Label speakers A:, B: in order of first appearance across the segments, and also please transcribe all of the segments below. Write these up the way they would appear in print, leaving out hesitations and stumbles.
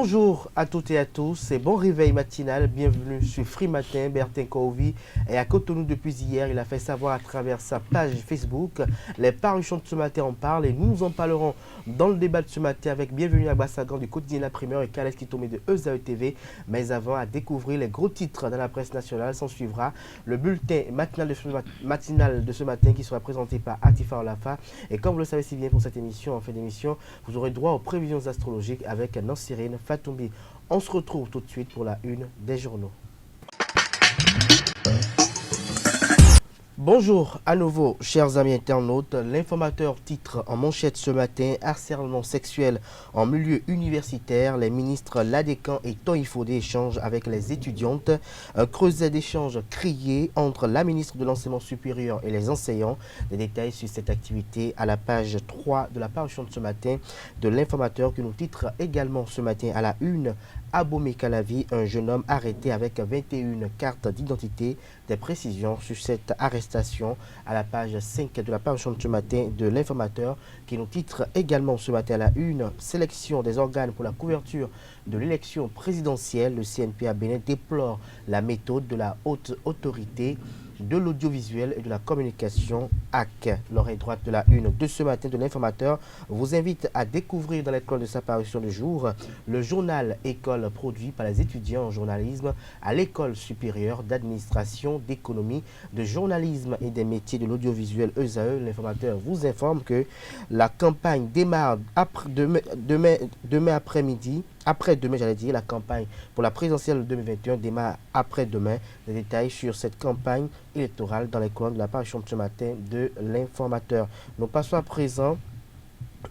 A: Bonjour à toutes et à tous et bon réveil matinal. Bienvenue sur Free Matin. Bertin Kovi est à Cotonou depuis hier. Il a fait savoir à travers sa page Facebook. Les parutions de ce matin en parlent et nous en parlerons dans le débat de ce matin avec Bienvenue à Bassagan du quotidien La Primeur et Kales Kitome de ESAE TV. Mais avant, à découvrir les gros titres dans la presse nationale, s'en suivra le bulletin matinal de ce matin qui sera présenté par Atifa Olafa. Et comme vous le savez si bien pour cette émission, en fin d'émission, vous aurez droit aux prévisions astrologiques avec Nancirine Fatoumbi. On se retrouve tout de suite pour la une des journaux. Bonjour à nouveau, chers amis internautes. L'informateur titre en manchette ce matin: harcèlement sexuel en milieu universitaire. Les ministres Ladécan et Toïfodé échangent avec les étudiantes. Un creuset d'échanges crié entre la ministre de l'Enseignement supérieur et les enseignants. Des détails sur cette activité à la page 3 de la parution de ce matin de l'informateur qui nous titre également ce matin à la une: Abomey Calavi, un jeune homme arrêté avec 21 cartes d'identité. Des précisions sur cette arrestation à la page 5 de la page de ce matin de l'informateur qui nous titre également ce matin à la une: sélection des organes pour la couverture de l'élection présidentielle. Le CNPA Bénin déplore la méthode de la haute autorité de l'audiovisuel et de la communication AC. L'oreille droite de la une de ce matin de l'informateur vous invite à découvrir dans l'école de sa parution de jour le journal École produit par les étudiants en journalisme à l'école supérieure d'administration, d'économie, de journalisme et des métiers de l'audiovisuel ESAE. L'informateur vous informe que la campagne démarre demain après-midi. Après-demain, j'allais dire, la campagne pour la présidentielle 2021 démarre après-demain. Les détails sur cette campagne électorale dans les colonnes de la parution de ce matin de l'informateur. Nous passons à présent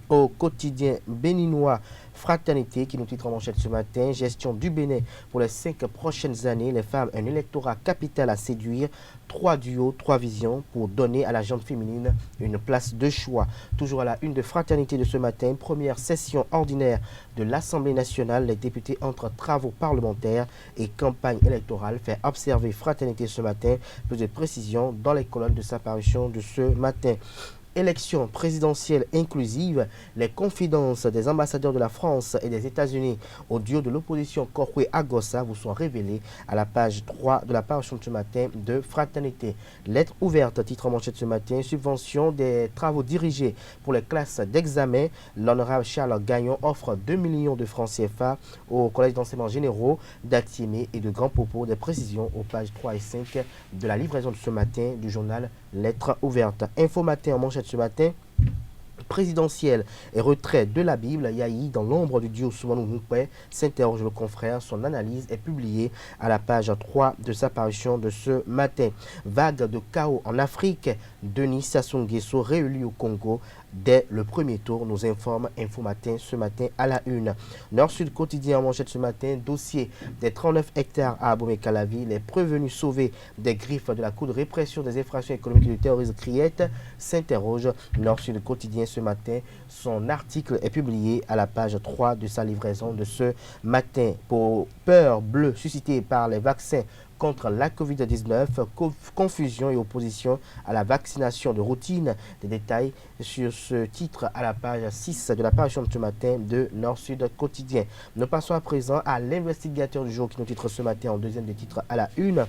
A: au quotidien béninois Fraternité qui nous titre en manchette ce matin: gestion du Bénin pour les 5 prochaines années. Les femmes, un électorat capital à séduire. 3 duos, 3 visions pour donner à la gente féminine une place de choix. Toujours à la une de Fraternité de ce matin: première session ordinaire de l'Assemblée nationale. Les députés entre travaux parlementaires et campagne électorale. Fait observer Fraternité ce matin. Plus de précisions dans les colonnes de sa parution de ce matin. Élection présidentielle inclusive, les confidences des ambassadeurs de la France et des États-Unis au duo de l'opposition Kokwe Agossa vous sont révélées à la page 3 de la parution de ce matin de Fraternité. Lettre ouverte, titre en manchette ce matin: subvention des travaux dirigés pour les classes d'examen. L'honorable Charles Gagnon offre 2 millions de francs CFA au collège d'enseignement généraux d'Atiémé et de Grand Popo. Des précisions aux pages 3 et 5 de la livraison de ce matin du journal Lettre ouverte. Info matin en manchette ce matin: présidentielle et retrait de la Bible. Yahi dans l'ombre du duo Soumanou Moupé, s'interroge le confrère. Son analyse est publiée à la page 3 de sa parution de ce matin. Vague de chaos en Afrique, Denis Sassou Nguesso réélu au Congo dès le premier tour, nous informe Info Matin ce matin à la une. Nord-Sud quotidien en manchette ce matin: dossier des 39 hectares à Abomey Calavi. Les prévenus sauvés des griffes de la Cour de répression des infractions économiques et du terrorisme Criette s'interroge. Nord-Sud quotidien ce matin, son article est publié à la page 3 de sa livraison de ce matin. Pour peur bleue suscitée par les vaccins contre la Covid-19, confusion et opposition à la vaccination de routine. Des détails sur ce titre à la page 6 de la parution de ce matin de Nord-Sud quotidien. Nous passons à présent à l'investigateur du jour qui nous titre ce matin en deuxième des titres à la une: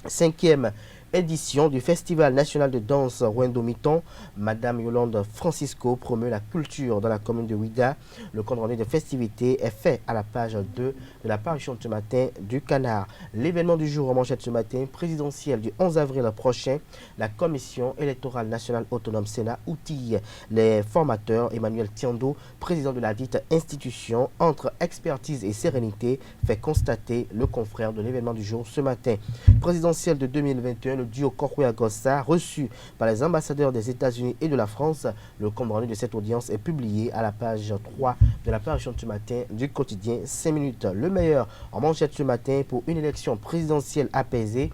A: 5e édition du Festival national de danse Rwendo-Miton. Madame Yolande Francisco promeut la culture dans la commune de Ouidah. Le compte rendu de festivités est fait à la page 2 de la parution de ce matin du Canard. L'événement du jour en manchette ce matin: présidentielle du 11 avril prochain. La commission électorale nationale autonome Sénat outille les formateurs. Emmanuel Tiando, président de la dite institution, entre expertise et sérénité, fait constater le confrère de l'événement du jour ce matin. Présidentielle de 2021, le duo Kokwe Agossa reçu par les ambassadeurs des États-Unis et de la France. Le compte rendu de cette audience est publié à la page 3 de la parution de ce matin du quotidien 5 minutes. Le meilleur en manchette ce matin: pour une élection présidentielle apaisée,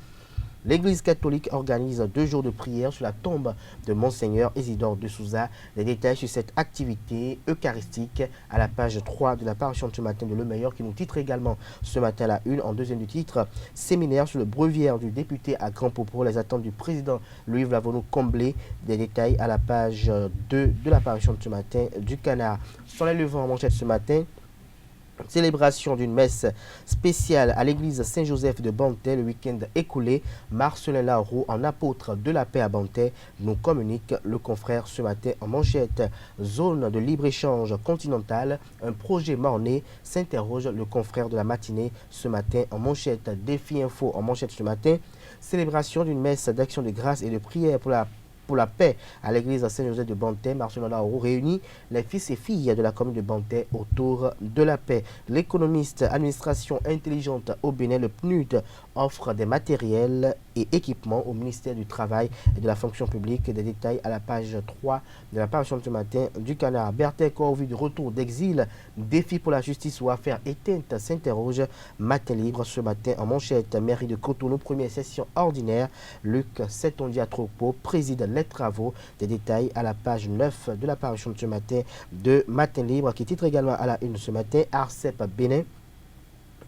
A: l'Église catholique organise 2 jours de prière sur la tombe de Monseigneur Isidore de Souza. Les détails sur cette activité eucharistique à la page 3 de la parution de ce matin de Le Meilleur qui nous titre également ce matin à la une en deuxième du titre: séminaire sur le breviaire du député à Grand Popo. Les attentes du président Louis Vlavonou comblées. Des détails à la page 2 de la parution de ce matin du Canard. Sur les levants en manchette ce matin: Célébration d'une messe spéciale à l'église Saint-Joseph de Banté le week-end écoulé. Marcelin Laroux, en apôtre de la paix à Banté, nous communique le confrère ce matin en manchette. Zone de libre-échange continentale, un projet morné, s'interroge le confrère de la matinée ce matin en manchette. Défi info en manchette ce matin. Célébration d'une messe d'action de grâce et de prière pour la paix à l'église Saint-Joseph de Banté. Marcelin Laroux réunit les fils et filles de la commune de Banté autour de la paix. L'économiste Administration intelligente au Bénin, le PNUD, offre des matériels et équipements au ministère du Travail et de la fonction publique. Des détails à la page 3 de la parution de ce matin du Canard. Bertin Corvi de retour d'exil, défi pour la justice ou affaire éteinte, s'interroge. Matin libre ce matin en manchette. Mairie de Cotonou, première session ordinaire. Luc Setondia-Tropo préside les travaux. Des détails à la page 9 de la parution de ce matin de Matin libre, qui titre également à la une ce matin. ARCEP Bénin.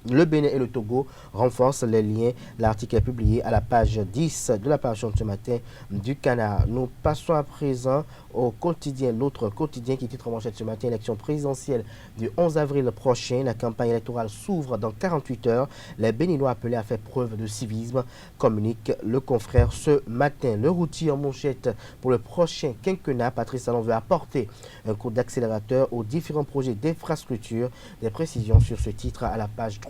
A: Le Bénin et le Togo renforcent les liens. L'article est publié à la page 10 de la parution de ce matin du Canard. Nous passons à présent au quotidien, l'autre quotidien qui titre en manchette ce matin, élection présidentielle du 11 avril prochain. La campagne électorale s'ouvre dans 48 heures. Les Béninois appelés à faire preuve de civisme, communique le confrère ce matin. Le routier en manchette pour le prochain quinquennat. Patrice Talon veut apporter un coup d'accélérateur aux différents projets d'infrastructure. Des précisions sur ce titre à la page 3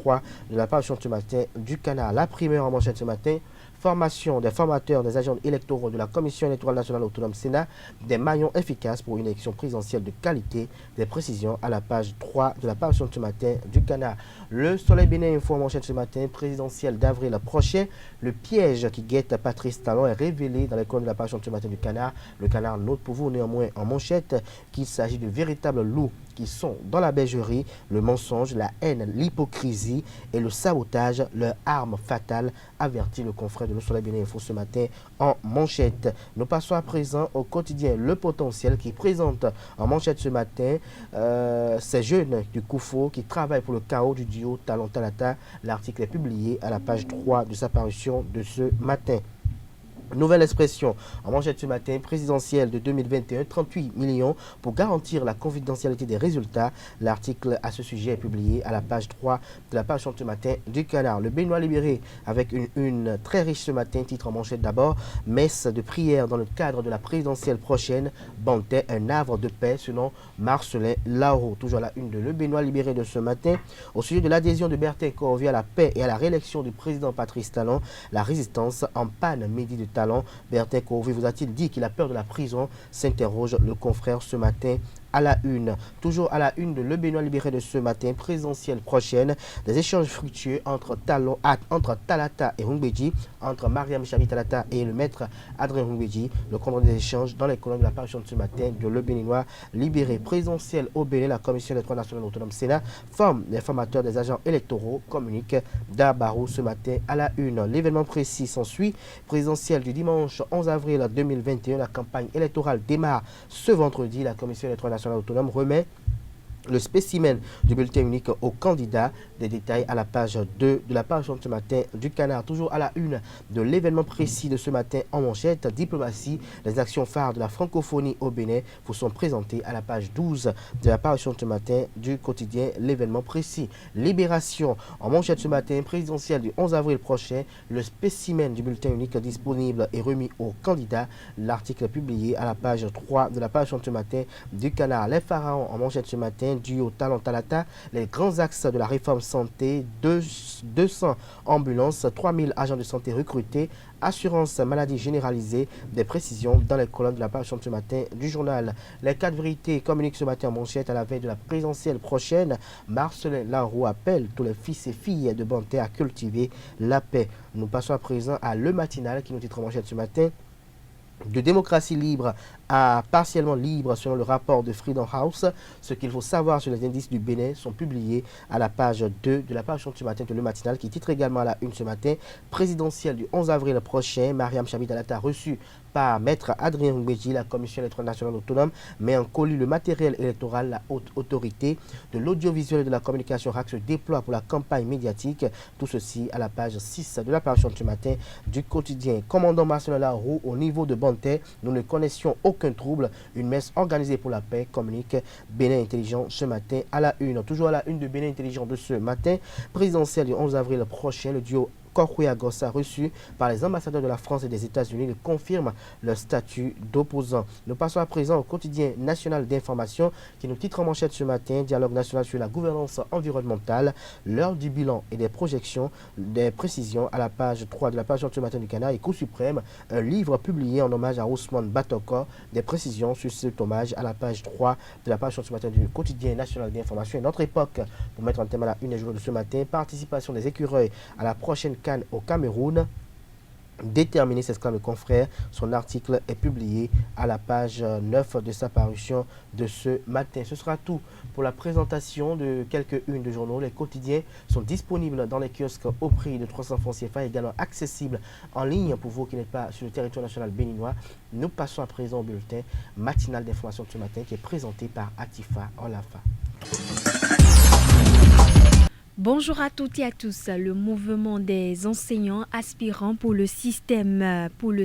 A: de la parution de ce matin du Canard. La primeur en manchette ce matin. Formation des formateurs des agents électoraux de la Commission électorale nationale autonome Sénat, des maillons efficaces pour une élection présidentielle de qualité. Des précisions à la page 3 de la parution de ce matin du Canard. Le Soleil Bénin info en manchette ce matin, présidentielle d'avril prochain. Le piège qui guette Patrice Talon est révélé dans les colonnes de la parution de ce matin du Canard. Le Canard note pour vous néanmoins en manchette qu'il s'agit de véritables loups qui sont dans la bergerie. Le mensonge, la haine, l'hypocrisie et le sabotage, leur arme fatale, avertit le confrère de Le Soleil Bénin Info ce matin en manchette. Nous passons à présent au quotidien Le Potentiel qui présente en manchette ce matin ces jeunes du Koufo qui travaillent pour le chaos du duo Talon Talata. L'article est publié à la page 3 de sa parution de ce matin. Nouvelle expression en manchette ce matin, présidentielle de 2021, 38 millions pour garantir la confidentialité des résultats. L'article à ce sujet est publié à la page 3 de la page de ce matin du Canard. Le Béninois libéré avec une très riche ce matin, titre en manchette d'abord, messe de prière dans le cadre de la présidentielle prochaine, Banté, un havre de paix selon Marcelin Laroux. Toujours à la une de Le Béninois libéré de ce matin, au sujet de l'adhésion de Bertin Corvi à la paix et à la réélection du président Patrice Talon, la résistance en panne midi de Talon. Bertin Corvi vous a-t-il dit qu'il a peur de la prison? S'interroge le confrère ce matin à la une. Toujours à la une de Le Béninois libéré de ce matin, présidentielle prochaine, des échanges fructueux entre Talata et Hungbeji, entre Mariam Chabi Talata et le maître Adrien Hungbeji. Le compte des échanges dans les colonnes de la parution de ce matin de Le Béninois libéré. Présidentielle au Bénin, la Commission électorale nationale autonome Sénat forme les formateurs des agents électoraux, communique Dabarou ce matin à la une. L'événement précis s'ensuit. Présidentielle du dimanche 11 avril 2021, la campagne électorale démarre ce vendredi. La Commission électorale nationale autonome remet le spécimen du bulletin unique aux candidats. Des détails à la page 2 de la page de ce matin du Canard. Toujours à la une de l'événement précis de ce matin en manchette, diplomatie, les actions phares de la francophonie au Bénin vous sont présentées à la page 12 de la page de ce matin du quotidien l'événement précis. Libération en manchette ce matin, présidentielle du 11 avril prochain, le spécimen du bulletin unique disponible et remis aux candidats. L'article est publié à la page 3 de la page de ce matin du Canard. Les pharaons en manchette ce matin, duo Talon Talata, les grands axes de la réforme santé, 200 ambulances, 3000 agents de santé recrutés, assurance maladie généralisée. Des précisions dans les colonnes de la page de ce matin du journal. Les 4 vérités communiquent ce matin en manchette à la veille de la présidentielle prochaine. Marcelin Laroux appelle tous les fils et filles de Banté à cultiver la paix. Nous passons à présent à Le Matinal qui nous titre en manchette ce matin. De démocratie libre à partiellement libre selon le rapport de Freedom House. Ce qu'il faut savoir sur les indices du Bénin sont publiés à la page 2 de la page de ce matin de Le Matinal qui titre également à la une ce matin. Présidentielle du 11 avril prochain, Mariam Chabi Talata reçue par par Maître Adrien Ngbeji, la Commission électorale nationale autonome met en colis le matériel électoral. La haute autorité de l'audiovisuel et de la communication RAC se déploie pour la campagne médiatique. Tout ceci à la page 6 de la parution de ce matin du quotidien. Commandant Marcel Roux, au niveau de Bantais, nous ne connaissions aucun trouble. Une messe organisée pour la paix, communique Bénin Intelligent ce matin à la une. Toujours à la une de Bénin Intelligent de ce matin, présidentielle du 11 avril prochain, le duo Korkouya-Gossa reçu par les ambassadeurs de la France et des États-Unis le confirme leur statut d'opposant. Nous passons à présent au quotidien national d'information qui nous titre en manchette ce matin, dialogue national sur la gouvernance environnementale, l'heure du bilan et des projections, des précisions à la page 3 de la page de ce matin du Canard et Cour suprême, un livre publié en hommage à Ousmane Batoko, des précisions sur cet hommage à la page 3 de la page de ce matin du quotidien national d'information. Et notre époque, pour mettre en thème à la une des journaux de ce matin, participation des écureuils à la prochaine CAN au Cameroun. Déterminé, s'exclame le confrère. Son article est publié à la page 9 de sa parution de ce matin. Ce sera tout pour la présentation de quelques-unes de journaux. Les quotidiens sont disponibles dans les kiosques au prix de 300 francs CFA, également accessibles en ligne pour vous qui n'êtes pas sur le territoire national béninois. Nous passons à présent au bulletin matinal d'information de ce matin qui est présenté par Atifa Olafa.
B: Bonjour à toutes et à tous. Le mouvement des enseignants aspirants pour le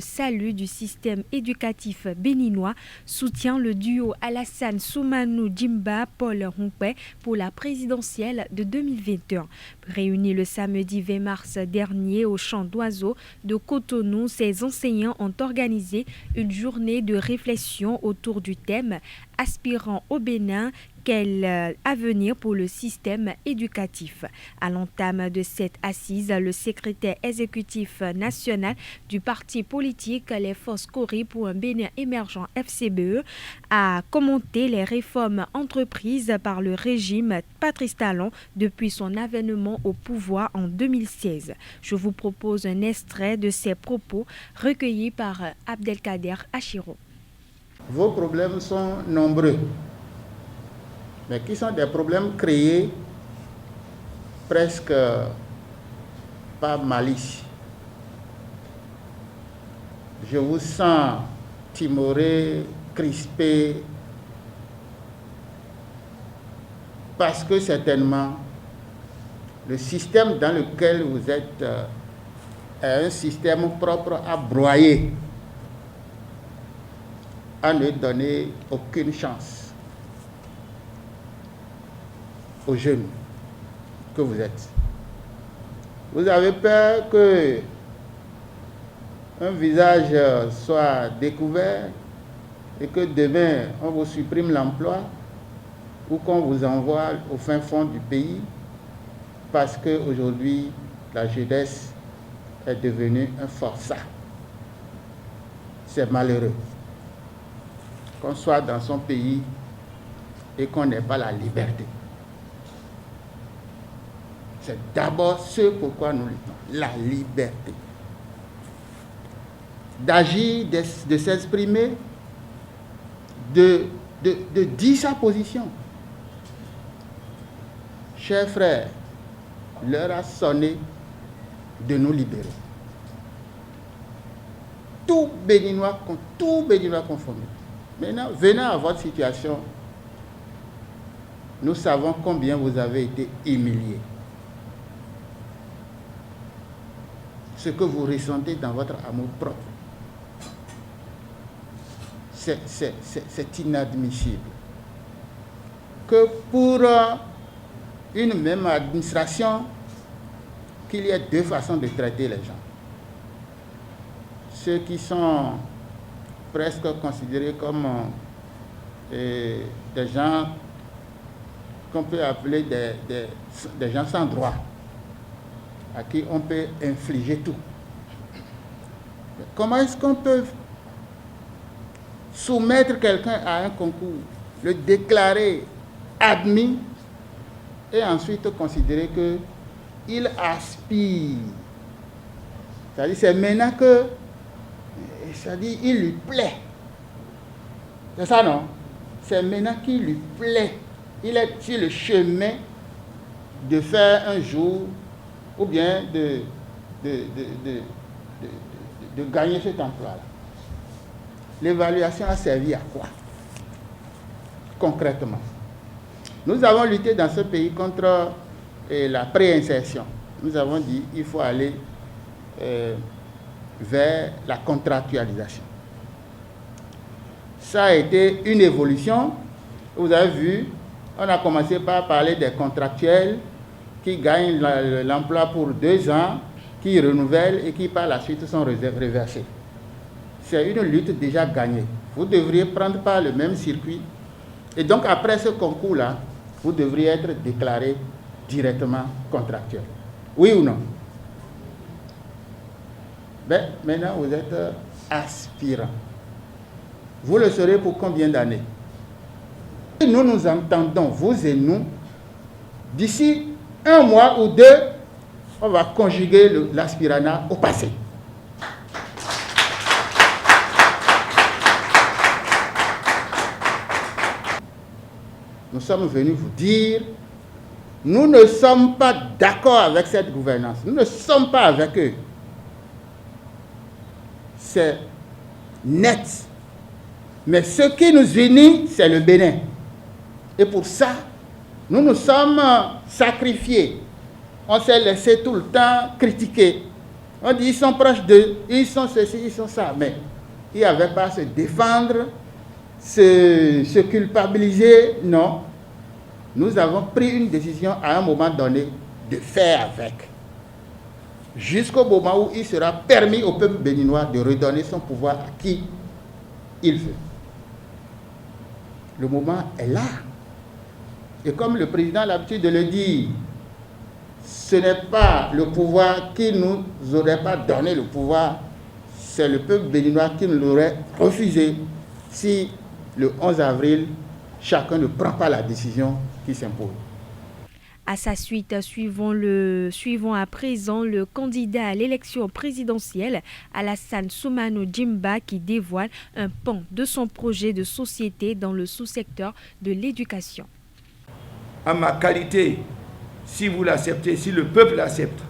B: salut du système éducatif béninois soutient le duo Alassane Soumanou Djimba Paul Rompé pour la présidentielle de 2021. Réunis le samedi 20 mars dernier au champ d'oiseaux de Cotonou, ces enseignants ont organisé une journée de réflexion autour du thème aspirant au Bénin. Quel avenir pour le système éducatif? À l'entame de cette assise, le secrétaire exécutif national du parti politique Les Forces Cori pour un Bénin émergent FCBE a commenté les réformes entreprises par le régime Patrice Talon depuis son avènement au pouvoir en 2016. Je vous propose un extrait de ses propos recueillis par Abdelkader Achiro.
C: Vos problèmes sont nombreux, mais qui sont des problèmes créés presque par malice. Je vous sens timoré, crispé, parce que certainement le système dans lequel vous êtes est un système propre à broyer, à ne donner aucune chance aux jeunes que vous êtes. Vous avez peur que un visage soit découvert et que demain on vous supprime l'emploi ou qu'on vous envoie au fin fond du pays parce qu'aujourd'hui la jeunesse est devenue un forçat. C'est malheureux qu'on soit dans son pays et qu'on n'ait pas la liberté. C'est d'abord ce pourquoi nous luttons, la liberté. D'agir, de s'exprimer, de dire sa position. Chers frères, l'heure a sonné de nous libérer. Tout Béninois confondu. Maintenant, venant à votre situation, nous savons combien vous avez été humiliés. Ce que vous ressentez dans votre amour propre, c'est inadmissible. Que pour une même administration, qu'il y ait deux façons de traiter les gens. Ceux qui sont presque considérés comme des gens qu'on peut appeler des gens sans droit, à qui on peut infliger tout. Comment est-ce qu'on peut soumettre quelqu'un à un concours, le déclarer admis et ensuite considérer qu'il aspire? C'est-à-dire, c'est maintenant que, c'est-à-dire, il lui plaît. C'est ça, non? C'est maintenant qu'il lui plaît. Il est sur le chemin de faire un jour ou bien de gagner cet emploi-là. l'évaluation a servi à quoi? Concrètement. Nous avons lutté dans ce pays contre la préinsertion. Nous avons dit qu'il faut aller vers la contractualisation. Ça a été une évolution. Vous avez vu, on a commencé par parler des contractuels qui gagnent l'emploi pour 2 ans, qui renouvellent et qui par la suite sont reversés. C'est une lutte déjà gagnée. Vous devriez prendre par le même circuit. Et donc après ce concours-là, vous devriez être déclaré directement contractuel. Oui ou non? Ben, maintenant, vous êtes aspirant. Vous le serez pour combien d'années? Nous nous entendons, vous et nous, d'ici 1 mois ou 2, on va conjuguer l'aspiranat au passé. Nous sommes venus vous dire, nous ne sommes pas d'accord avec cette gouvernance. Nous ne sommes pas avec eux. C'est net. Mais ce qui nous unit, c'est le Bénin. Et pour ça, nous nous sommes sacrifiés. On s'est laissé tout le temps critiquer. On dit ils sont proches d'eux, ils sont ceci, ils sont ça. Mais il n'y avait pas à se défendre, se culpabiliser, non. Nous avons pris une décision à un moment donné de faire avec. Jusqu'au moment où il sera permis au peuple béninois de redonner son pouvoir à qui il veut. Le moment est là. Et comme le président a l'habitude de le dire, ce n'est pas le pouvoir qui ne nous aurait pas donné le pouvoir, c'est le peuple béninois qui nous l'aurait refusé si le 11 avril, chacun ne prend pas la décision qui s'impose.
B: À sa suite, suivons à présent le candidat à l'élection présidentielle, Alassane Soumano Djimba, qui dévoile un pan de son projet de société dans le sous-secteur de l'éducation.
D: À ma qualité, si vous l'acceptez, si le peuple l'accepte,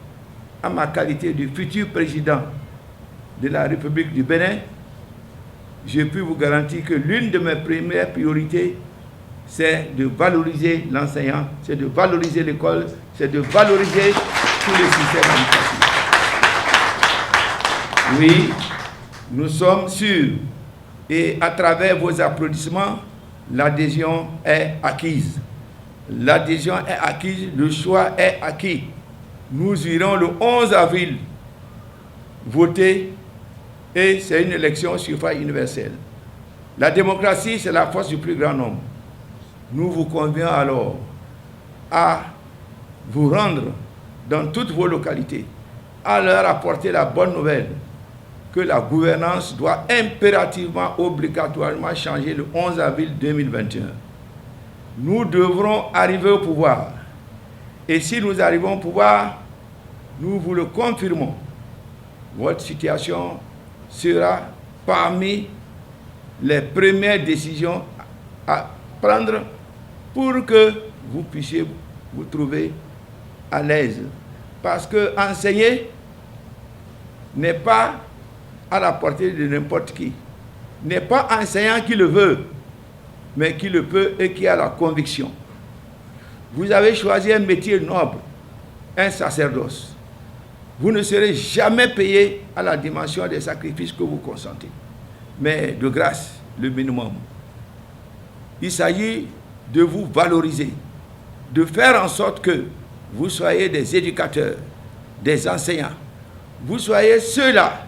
D: à ma qualité de futur président de la République du Bénin, je peux vous garantir que l'une de mes premières priorités, c'est de valoriser l'enseignant, c'est de valoriser l'école, c'est de valoriser tout le système éducatif. Oui, nous sommes sûrs, et à travers vos applaudissements, l'adhésion est acquise. L'adhésion est acquise, le choix est acquis. Nous irons le 11 avril voter, et c'est une élection suffrage universel. La démocratie, c'est la force du plus grand nombre. Nous vous convions alors à vous rendre dans toutes vos localités, à leur apporter la bonne nouvelle que la gouvernance doit impérativement, obligatoirement changer le 11 avril 2021. Nous devrons arriver au pouvoir. Et si nous arrivons au pouvoir, nous vous le confirmons. Votre situation sera parmi les premières décisions à prendre pour que vous puissiez vous trouver à l'aise. Parce que enseigner n'est pas à la portée de n'importe qui. N'est pas enseignant qui le veut, mais qui le peut et qui a la conviction. Vous avez choisi un métier noble, un sacerdoce. Vous ne serez jamais payé à la dimension des sacrifices que vous consentez. Mais de grâce, le minimum. Il s'agit de vous valoriser, de faire en sorte que vous soyez des éducateurs, des enseignants. Vous soyez ceux-là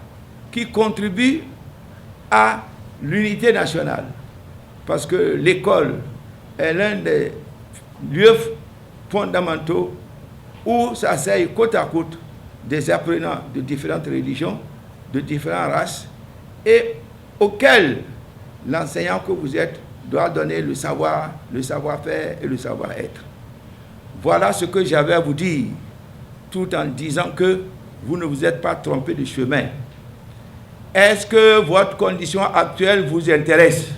D: qui contribuent à l'unité nationale. Parce que l'école est l'un des lieux fondamentaux où s'asseyent côte à côte des apprenants de différentes religions, de différentes races, et auxquels l'enseignant que vous êtes doit donner le savoir-faire et le savoir-être. Voilà ce que j'avais à vous dire, tout en disant que vous ne vous êtes pas trompé de chemin. Est-ce que votre condition actuelle vous intéresse?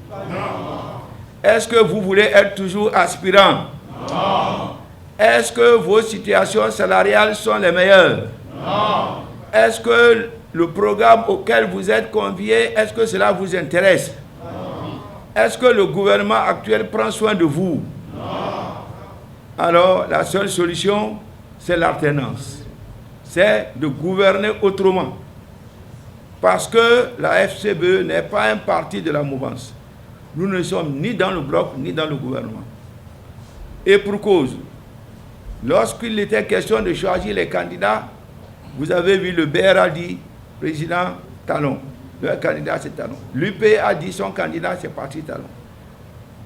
D: Non. Est-ce que vous voulez être toujours aspirant? Non. Est-ce que vos situations salariales sont les meilleures? Non. Est-ce que le programme auquel vous êtes conviés, est-ce que cela vous intéresse? Est-ce que le gouvernement actuel prend soin de vous? Alors, la seule solution, c'est l'alternance. C'est de gouverner autrement. Parce que la FCBE n'est pas un parti de la mouvance. Nous ne sommes ni dans le bloc, ni dans le gouvernement. Et pour cause, lorsqu'il était question de choisir les candidats, vous avez vu le BR a dit, président Talon. Le candidat, c'est Talon. L'UP a dit son candidat, c'est Parti Talon.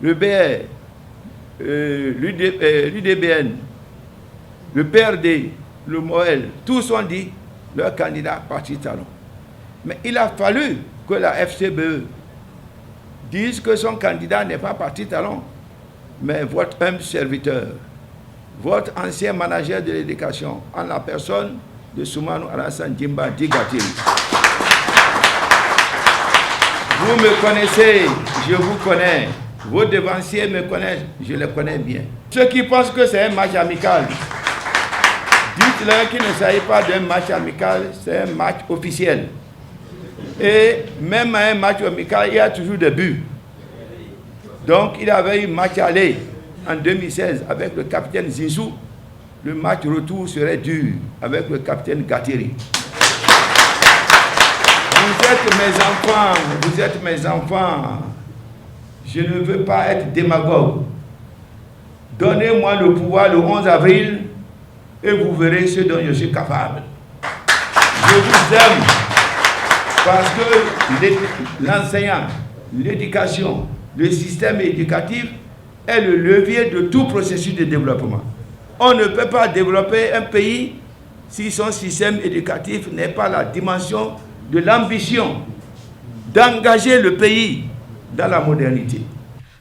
D: Le BR, l'UDBN, le PRD, le MOEL, tous ont dit leur candidat, Parti Talon. Mais il a fallu que la FCBE dise que son candidat n'est pas Parti Talon, mais votre humble serviteur, votre ancien manager de l'éducation, en la personne de Soumano Alassane Djimba Digatiri. Vous me connaissez, je vous connais. Vos devanciers me connaissent, je les connais bien. Ceux qui pensent que c'est un match amical, dites-leur qu'il ne s'agit pas d'un match amical, c'est un match officiel. Et même à un match amical, il y a toujours des buts. Donc il avait eu match aller en 2016 avec le capitaine Zinsou. Le match retour serait dur avec le capitaine Gatiri. Vous êtes mes enfants, vous êtes mes enfants. Je ne veux pas être démagogue. Donnez-moi le pouvoir le 11 avril et vous verrez ce dont je suis capable. Je vous aime parce que l'enseignant, l'éducation, le système éducatif est le levier de tout processus de développement. On ne peut pas développer un pays si son système éducatif n'est pas la dimension de l'ambition d'engager le pays dans la modernité.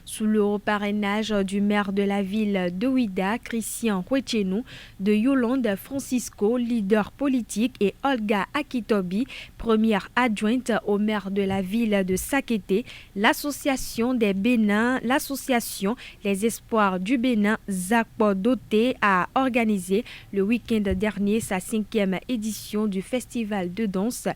B: Sous le parrainage du maire de la ville de Ouidah, Christian Huechenou, de Yolande Francisco, leader politique, et Olga Akitobi, première adjointe au maire de la ville de Sakété, l'association des Bénins, l'association Les Espoirs du Bénin, Zakpo Doté, a organisé le week-end dernier sa 5e édition du festival de danse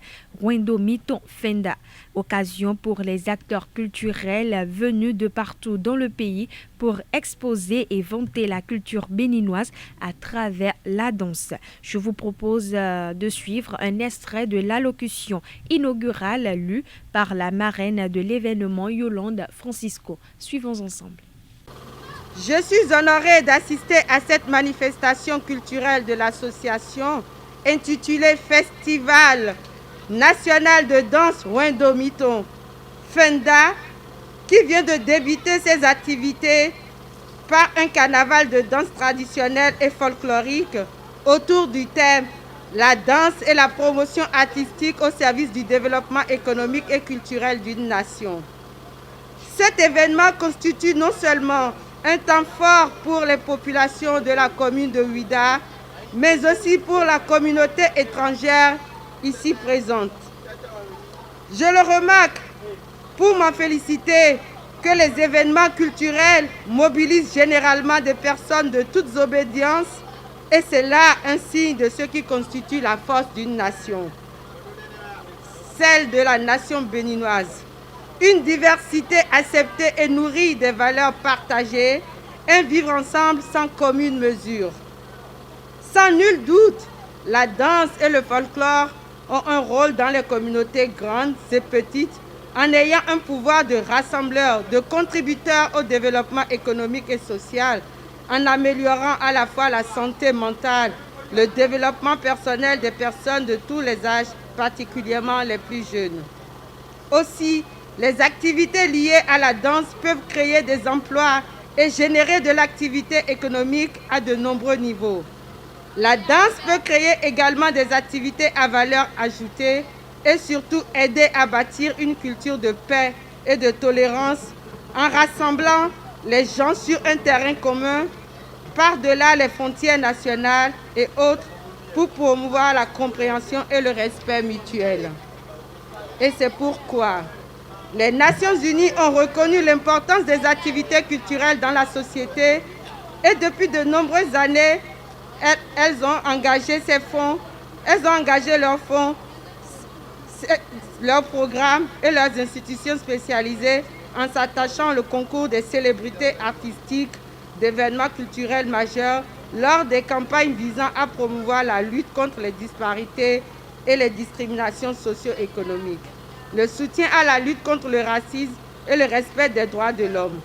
B: Wendo Miton Fenda. Occasion pour les acteurs culturels venus de partout dans le pays pour exposer et vanter la culture béninoise à travers la danse. Je vous propose de suivre un extrait de l'allocution inaugurale lue par la marraine de l'événement, Yolande Francisco. Suivons ensemble.
E: Je suis honorée d'assister à cette manifestation culturelle de l'association intitulée Festival national de danse Wendo Miton Fenda, qui vient de débuter ses activités par un carnaval de danse traditionnelle et folklorique autour du thème « La danse et la promotion artistique au service du développement économique et culturel d'une nation ». Cet événement constitue non seulement un temps fort pour les populations de la commune de Ouidah, mais aussi pour la communauté étrangère ici présente. Je le remarque pour m'en féliciter que les événements culturels mobilisent généralement des personnes de toutes obédiences, et c'est là un signe de ce qui constitue la force d'une nation, celle de la nation béninoise. Une diversité acceptée et nourrie des valeurs partagées, un vivre ensemble sans commune mesure. Sans nul doute, la danse et le folklore ont un rôle dans les communautés grandes et petites, en ayant un pouvoir de rassembleur, de contributeur au développement économique et social, en améliorant à la fois la santé mentale, le développement personnel des personnes de tous les âges, particulièrement les plus jeunes. Aussi, les activités liées à la danse peuvent créer des emplois et générer de l'activité économique à de nombreux niveaux. La danse peut créer également des activités à valeur ajoutée et surtout aider à bâtir une culture de paix et de tolérance en rassemblant les gens sur un terrain commun par-delà les frontières nationales et autres pour promouvoir la compréhension et le respect mutuel. Et c'est pourquoi les Nations Unies ont reconnu l'importance des activités culturelles dans la société et depuis de nombreuses années, elles ont engagé leurs fonds leurs programmes et leurs institutions spécialisées en s'attachant au concours des célébrités artistiques, d'événements culturels majeurs lors des campagnes visant à promouvoir la lutte contre les disparités et les discriminations socio-économiques, le soutien à la lutte contre le racisme et le respect des droits de l'homme.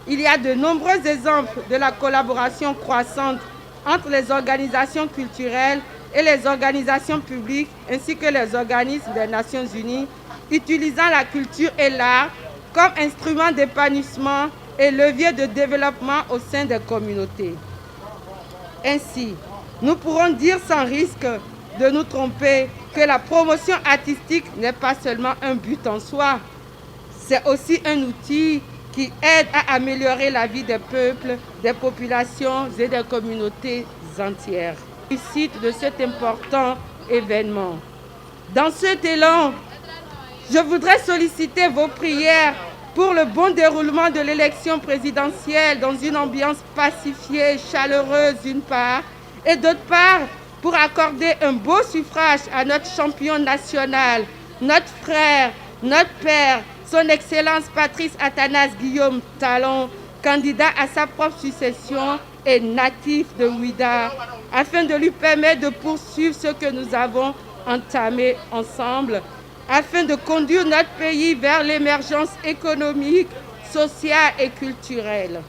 E: Il y a de nombreux exemples de la collaboration croissante entre les organisations culturelles et les organisations publiques ainsi que les organismes des Nations Unies, utilisant la culture et l'art comme instrument d'épanouissement et levier de développement au sein des communautés. Ainsi, nous pourrons dire sans risque de nous tromper que la promotion artistique n'est pas seulement un but en soi, c'est aussi un outil qui aide à améliorer la vie des peuples, des populations et des communautés entières. Réussite de cet important événement. Dans cet élan, je voudrais solliciter vos prières pour le bon déroulement de l'élection présidentielle dans une ambiance pacifiée, chaleureuse d'une part, et d'autre part, pour accorder un beau suffrage à notre champion national, notre frère, notre père, son Excellence Patrice Athanase Guillaume Talon, candidat à sa propre succession et natif de Ouidah, afin de lui permettre de poursuivre ce que nous avons entamé ensemble, afin de conduire notre pays vers l'émergence économique, sociale et culturelle.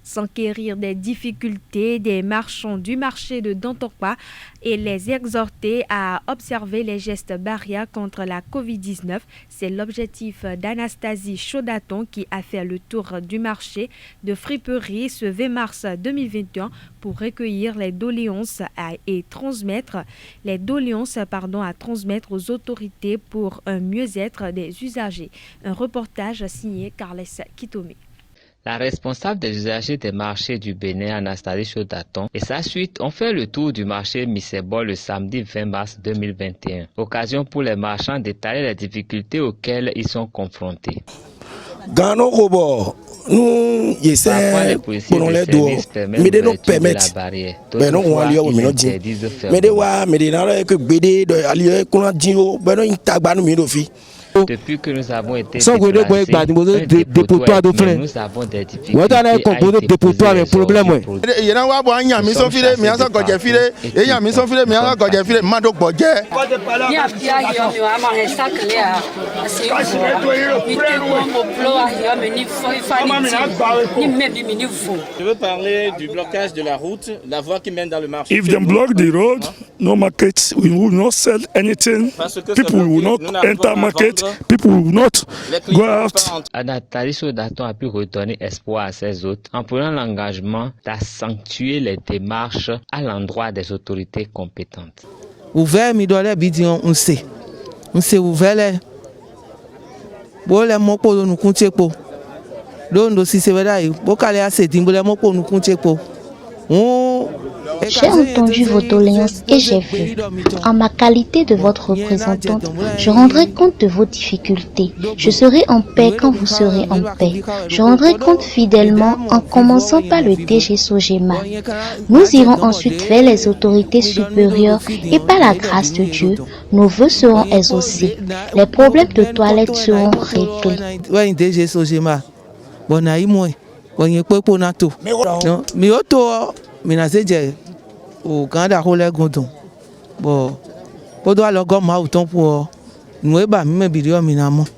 B: S'enquérir des difficultés des marchands du marché de Dantokpa et les exhorter à observer les gestes barrières contre la Covid-19. C'est l'objectif d'Anastasie Chaudaton qui a fait le tour du marché de friperie ce 20 mars 2021 pour recueillir les doléances à transmettre aux autorités pour un mieux-être des usagers. Un reportage signé Carles Kitome.
F: La responsable des usagers des marchés du Bénin, Anastasie Chaudaton, et sa suite ont fait le tour du marché Misebo le samedi 20 mars 2021. Occasion pour les marchands d'étaler les difficultés auxquelles ils sont confrontés.
G: Gano Robo, nous essaie pour les doigts, mais de nous permettre, mais non on allie au minute, mais de wa, mais de n'aller que BD de allier qu'on a dit au, ben non il tagba nous mirofi.
F: Depuis que nous avons été déplacés, nous avons des difficultés à y déposer les ordures.
H: Je veux parler du blocage de la route, la voie qui mène dans le marché.
I: If they block the road, no market, we will not sell anything. People will not enter market. People will not go out.
F: Anastasie Chaudaton a pu redonner espoir à ses hôtes en prenant l'engagement d'accentuer les démarches à l'endroit des autorités compétentes.
J: Ouvert mi doit bidion on sait ouvert les bon les mots pour nous compter pour donc aussi c'est vrai bon calé assez dimbo les mots pour nous compter pour
K: J'ai entendu vos doléances et j'ai vu. En ma qualité de votre représentante, je rendrai compte de vos difficultés. Je serai en paix quand vous serez en paix. Je rendrai compte fidèlement en commençant par le DG Sogema. Nous irons ensuite vers les autorités supérieures et par la grâce de Dieu, nos vœux seront exaucés. Les problèmes de toilette seront réglés.
J: Au Canada,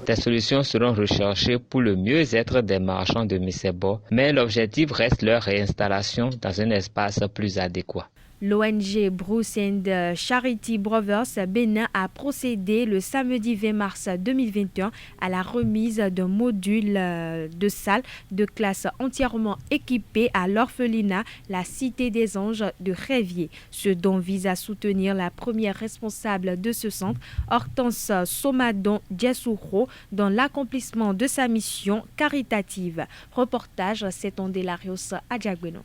F: Des solutions seront recherchées pour le mieux-être des marchands de Misebo, mais l'objectif reste leur réinstallation dans un espace plus adéquat.
B: L'ONG Bruce and Charity Brothers Bénin a procédé le samedi 20 mars 2021 à la remise d'un module de salle de classe entièrement équipé à l'orphelinat La Cité des Anges de Révier. Ce don vise à soutenir la première responsable de ce centre, Hortense Somadon Djessouro, dans l'accomplissement de sa mission caritative. Reportage, c'est Delarios Adjagbeno.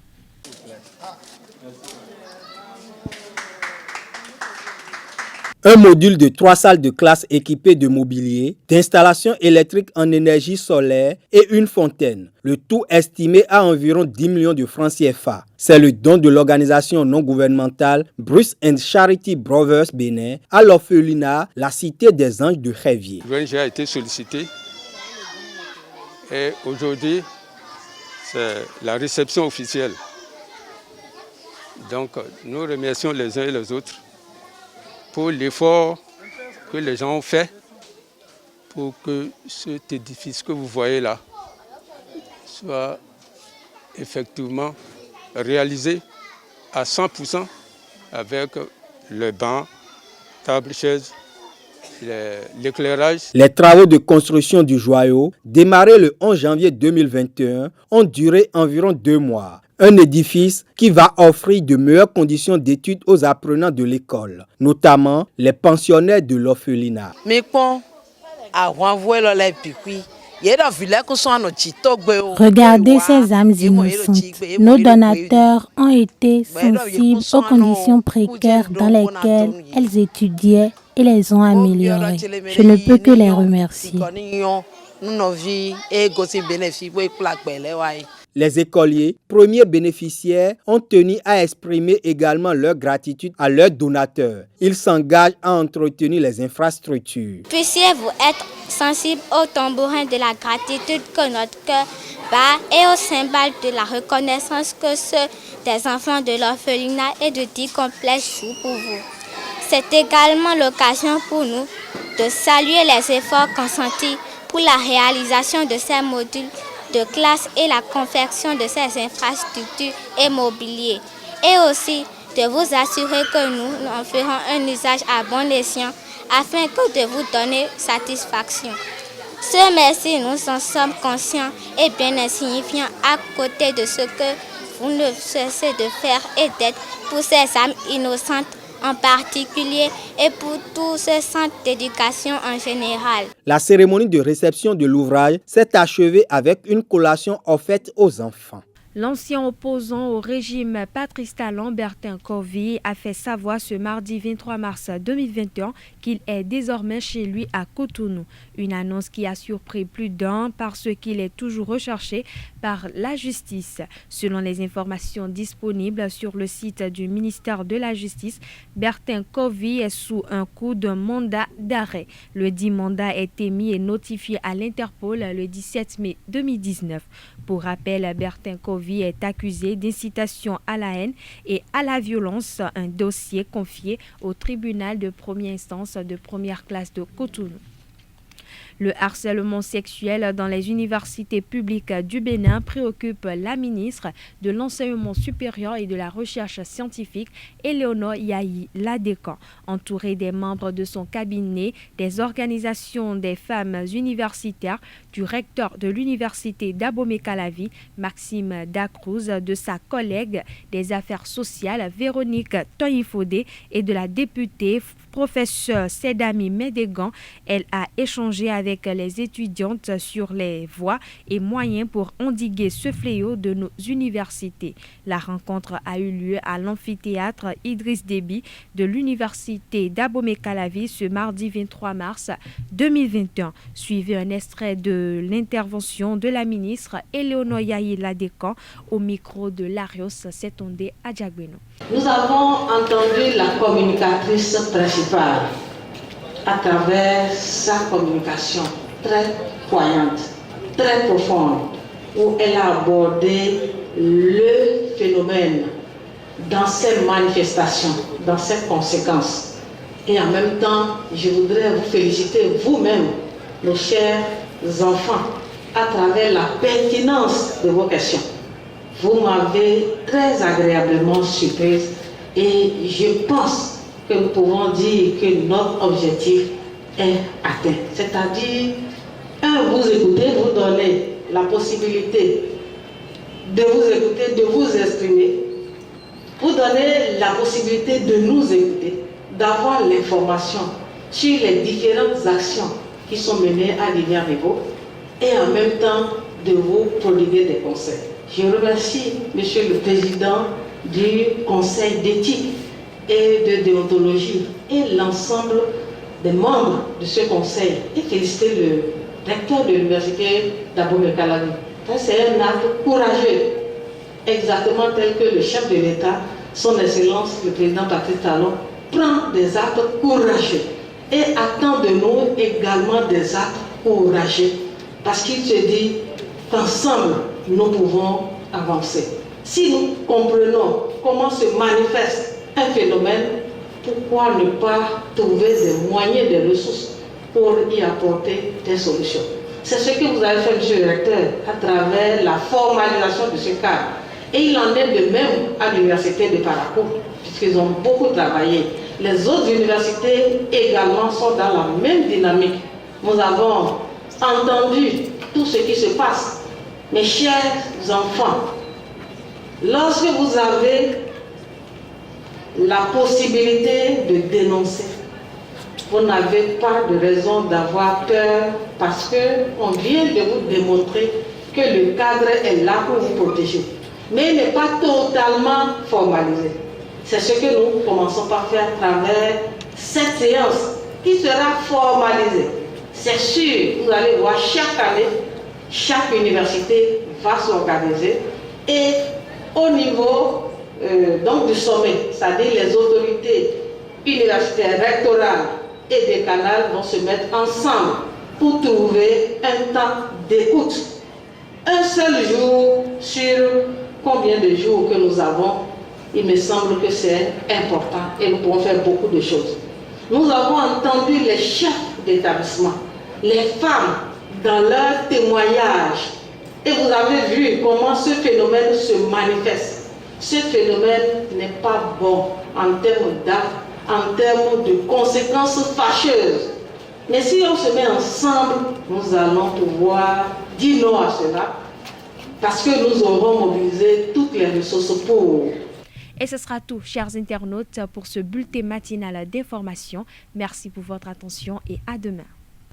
L: Un module de 3 salles de classe équipées de mobilier, d'installations électriques en énergie solaire et une fontaine. Le tout estimé à environ 10 millions de francs CFA. C'est le don de l'organisation non gouvernementale Bruce and Charity Brothers Bénin à l'orphelinat La Cité des Anges de Révier.
M: L'ONG a été sollicité et aujourd'hui, c'est la réception officielle. Donc, nous remercions les uns et les autres pour l'effort que les gens ont fait pour que cet édifice que vous voyez là soit effectivement réalisé à 100% avec le banc, table, chaise, l'éclairage.
L: Les travaux de construction du joyau, démarrés le 11 janvier 2021, ont duré environ 2 mois. Un édifice qui va offrir de meilleures conditions d'études aux apprenants de l'école, notamment les pensionnaires de l'orphelinat.
N: Regardez ces âmes innocentes. Nos donateurs ont été sensibles aux conditions précaires dans lesquelles elles étudiaient et les ont améliorées. Je ne peux que les remercier.
L: Les écoliers, premiers bénéficiaires, ont tenu à exprimer également leur gratitude à leurs donateurs. Ils s'engagent à entretenir les infrastructures.
O: Puissiez-vous être sensibles au tambourin de la gratitude que notre cœur bat et au symbole de la reconnaissance que ceux des enfants de l'orphelinat et de 10 complexes jouent pour vous. C'est également l'occasion pour nous de saluer les efforts consentis pour la réalisation de ces modules de classe et la confection de ces infrastructures et mobilier. Et aussi de vous assurer que nous en ferons un usage à bon escient afin que de vous donner satisfaction. Ce merci, nous en sommes conscients et bien insignifiants à côté de ce que vous ne cessez de faire et d'être pour ces âmes innocentes en particulier et pour tous ces centres d'éducation en général.
L: La cérémonie de réception de l'ouvrage s'est achevée avec une collation offerte aux enfants.
B: L'ancien opposant au régime Patrice Talon, Bertin Covy, a fait savoir ce mardi 23 mars 2021 qu'il est désormais chez lui à Cotonou. Une annonce qui a surpris plus d'un parce qu'il est toujours recherché par la justice. Selon les informations disponibles sur le site du ministère de la Justice, Bertin Covy est sous un coup d'un mandat d'arrêt. Le dit mandat est émis et notifié à l'Interpol le 17 mai 2019. Pour rappel, Bertin Covy est accusé d'incitation à la haine et à la violence, un dossier confié au tribunal de première instance de première classe de Cotonou. Le harcèlement sexuel dans les universités publiques du Bénin préoccupe la ministre de l'Enseignement supérieur et de la Recherche scientifique, Éléonore Yahi Ladécan. Entourée des membres de son cabinet, des organisations des femmes universitaires, du recteur de l'université d'Abomey-Calavi, Maxime Dacruz, de sa collègue des affaires sociales, Véronique Toyifodé, et de la députée professeure Sedami Médégan, elle a échangé avec les étudiantes sur les voies et moyens pour endiguer ce fléau de nos universités. La rencontre a eu lieu à l'amphithéâtre Idriss Déby de l'université d'Abomey-Calavi ce mardi 23 mars 2021. Suivez un extrait de l'intervention de la ministre Éléonore Yahi Ladécan au micro de Larios Setondé Adjagbeno.
P: Nous avons entendu la communicatrice principale à travers sa communication très poignante, très profonde, où elle a abordé le phénomène dans ses manifestations, dans ses conséquences. Et en même temps, je voudrais vous féliciter vous-même, nos chers enfants, à travers la pertinence de vos questions. Vous m'avez très agréablement surprise et je pense que nous pouvons dire que notre objectif est atteint. C'est-à-dire, vous écoutez, vous donnez la possibilité de vous écouter, de vous exprimer, vous donnez la possibilité de nous écouter, d'avoir l'information sur les différentes actions qui sont menées à divers niveaux et en même temps de vous prodiguer des conseils. Je remercie Monsieur le Président du Conseil d'éthique et de déontologie et l'ensemble des membres de ce conseil et féliciter le recteur de l'université d'Abomey-Calavi. C'est un acte courageux, exactement tel que le chef de l'État, son Excellence le président Patrice Talon, prend des actes courageux et attend de nous également des actes courageux parce qu'il se dit qu'ensemble nous pouvons avancer. Si nous comprenons comment se manifeste un phénomène, pourquoi ne pas trouver des moyens, des ressources pour y apporter des solutions? C'est ce que vous avez fait, monsieur le recteur, à travers la formalisation de ce cadre. Et il en est de même à l'université de Parakou, puisqu'ils ont beaucoup travaillé. Les autres universités également sont dans la même dynamique. Nous avons entendu tout ce qui se passe. Mes chers enfants, lorsque vous avez la possibilité de dénoncer, vous n'avez pas de raison d'avoir peur parce qu'on vient de vous démontrer que le cadre est là pour vous protéger. Mais il n'est pas totalement formalisé. C'est ce que nous commençons par faire à travers cette séance qui sera formalisée. C'est sûr, vous allez voir chaque année, chaque université va s'organiser et au niveau donc du sommet, c'est-à-dire les autorités universitaires, rectorales et décanales vont se mettre ensemble pour trouver un temps d'écoute. Un seul jour sur combien de jours que nous avons, il me semble que c'est important et nous pouvons faire beaucoup de choses. Nous avons entendu les chefs d'établissement, les femmes dans leurs témoignages et vous avez vu comment ce phénomène se manifeste. Ce phénomène n'est pas bon en termes d'actes, en termes de conséquences fâcheuses. Mais si on se met ensemble, nous allons pouvoir dire non à cela parce que nous aurons mobilisé toutes les ressources pour.
B: Et ce sera tout, chers internautes, pour ce bulletin matinal d'information. Merci pour votre attention et à demain.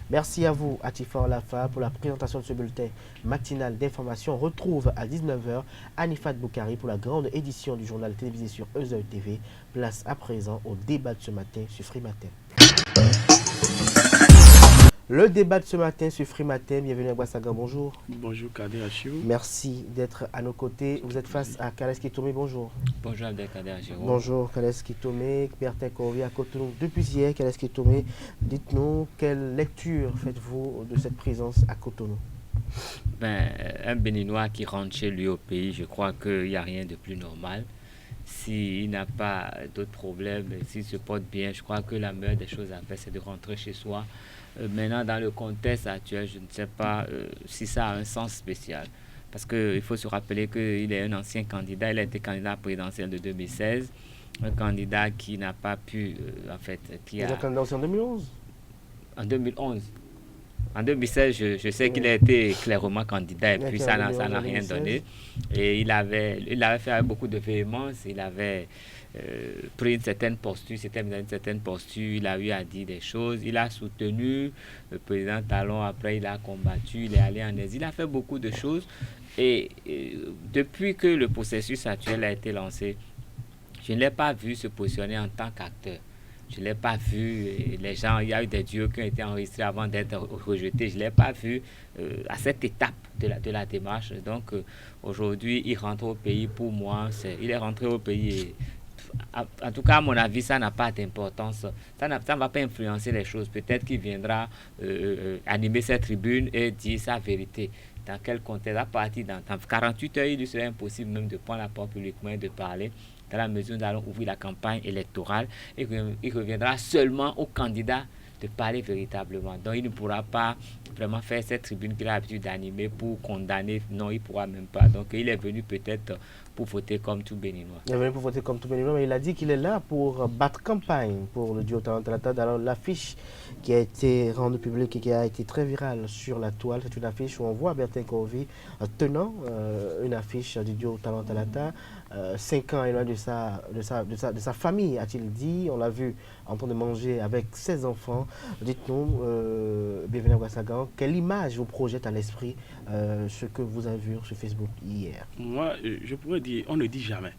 A: Merci à vous, Atifor Lafa, pour la présentation de ce bulletin matinal d'information. On retrouve à 19h Anifat Boukari pour la grande édition du journal télévisé sur Euseuil TV. Place à présent au débat de ce matin sur Free Matin. Le débat de ce matin sur Free Matin. Bienvenue à Boissagan, bonjour.
Q: Bonjour Kader Achirou.
A: Merci d'être à nos côtés. Vous êtes face à Kales Kitome, bonjour.
R: Bonjour Abdelkader Achirou.
A: Bonjour Kales Kitome, Bertin Corvi à Cotonou. Depuis hier, Kales Kitome, dites-nous quelle lecture faites-vous de cette présence à Cotonou?
R: Un Béninois qui rentre chez lui au pays, je crois qu'il n'y a rien de plus normal. S'il n'a pas d'autres problèmes, s'il se porte bien, je crois que la meilleure des choses à faire, c'est de rentrer chez soi. Maintenant, dans le contexte actuel, je ne sais pas si ça a un sens spécial. Parce qu'il faut se rappeler qu'il est un ancien candidat. Il a été candidat à la présidentielle de 2016. Un candidat qui n'a pas pu, en fait...
A: Il a candidat aussi en 2011 ?
R: En 2011. En 2016, je sais qu'il a été clairement candidat et puis ça n'a rien donné. Et il avait fait avec beaucoup de véhémence. Il avait pris une certaine posture, il a eu à dire des choses. Il a soutenu le président Talon, après il a combattu, il est allé en exil. Il a fait beaucoup de choses. Et depuis que le processus actuel a été lancé, je ne l'ai pas vu se positionner en tant qu'acteur. Je ne l'ai pas vu, les gens, il y a eu des duos qui ont été enregistrés avant d'être rejetés. Je ne l'ai pas vu à cette étape de la démarche. Donc aujourd'hui, il rentre au pays. Pour moi, il est rentré au pays. Et, en tout cas, à mon avis, ça n'a pas d'importance. Ça ne va pas influencer les choses. Peut-être qu'il viendra animer cette tribune et dire sa vérité. Dans quel contexte? À partir dans 48 heures, il serait impossible même de prendre la parole publiquement et de parler. Dans la mesure où nous allons ouvrir la campagne électorale, et il reviendra seulement aux candidats de parler véritablement. Donc il ne pourra pas vraiment faire cette tribune qu'il a l'habitude d'animer pour condamner. Non, il ne pourra même pas. Donc il est venu peut-être pour voter comme tout Béninois.
A: Il est venu pour voter comme tout Béninois, mais il a dit qu'il est là pour battre campagne pour le duo Talon Talata. Alors l'affiche qui a été rendue publique et qui a été très virale sur la toile, c'est une affiche où on voit Bertin Corvi tenant une affiche du duo Talon Talata. 5 ans éloigné de sa famille, a-t-il dit. On l'a vu en train de manger avec ses enfants. Dites-nous, bienvenue à Boissagan, quelle image vous projette à l'esprit ce que vous avez vu sur Facebook hier?
Q: Moi, je pourrais dire, on ne dit jamais.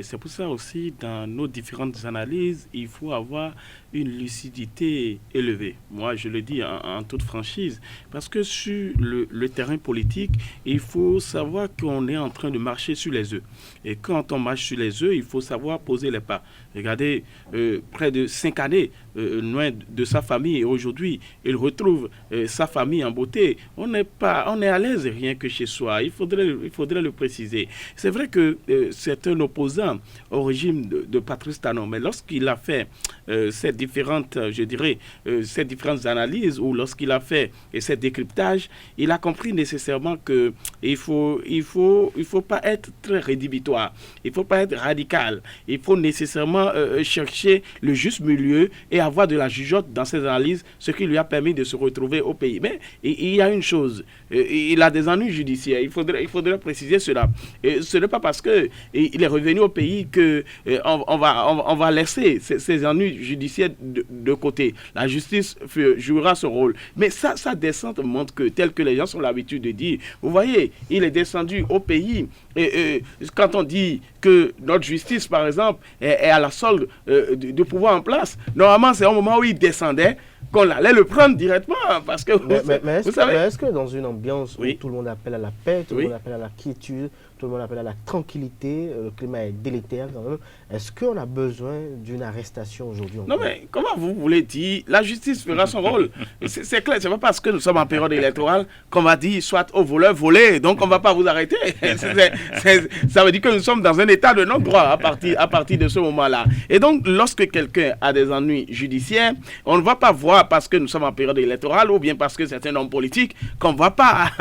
Q: C'est pour ça aussi, dans nos différentes analyses, il faut avoir une lucidité élevée. Moi, je le dis en toute franchise, parce que sur le terrain politique, il faut savoir qu'on est en train de marcher sur les œufs. Et quand on marche sur les œufs, il faut savoir poser les pas. Regardez, près de 5 années, loin de sa famille, et aujourd'hui, il retrouve sa famille en beauté. On est à l'aise rien que chez soi. Il faudrait le préciser. C'est vrai que c'est un opposant au régime de Patrice Talon, mais lorsqu'il a fait ces différentes analyses, ou lorsqu'il a fait ces décryptages, il a compris nécessairement que il faut pas être très rédhibitoire, il faut pas être radical, il faut nécessairement chercher le juste milieu et avoir de la jugeote dans ses analyses, ce qui lui a permis de se retrouver au pays. Mais il y a une chose, il a des ennuis judiciaires, il faudrait préciser cela. Et ce n'est pas parce que il est revenu au pays que on va laisser ces ennuis judiciaires de côté. La justice jouera son rôle. Mais sa descente montre que, tel que les gens ont l'habitude de dire, vous voyez, il est descendu au pays. Et quand on dit que notre justice, par exemple, est à la solde du pouvoir en place, normalement, c'est au moment où il descendait qu'on allait le prendre directement, parce que vous savez...
A: est-ce que dans une ambiance où tout le monde appelle à la paix, tout le monde appelle à la quiétude, tout le monde appelle à la tranquillité, le climat est délétère quand même, est-ce qu'on a besoin d'une arrestation aujourd'hui?
Q: Non mais comment vous voulez dire, la justice fera son rôle? C'est clair, c'est pas parce que nous sommes en période électorale qu'on va dire soit au voleur volé, donc on va pas vous arrêter. Ça veut dire que nous sommes dans un état de non-droit à partir de ce moment-là. Et donc lorsque quelqu'un a des ennuis judiciaires, on ne va pas voir parce que nous sommes en période électorale ou bien parce que c'est un homme politique qu'on ne va pas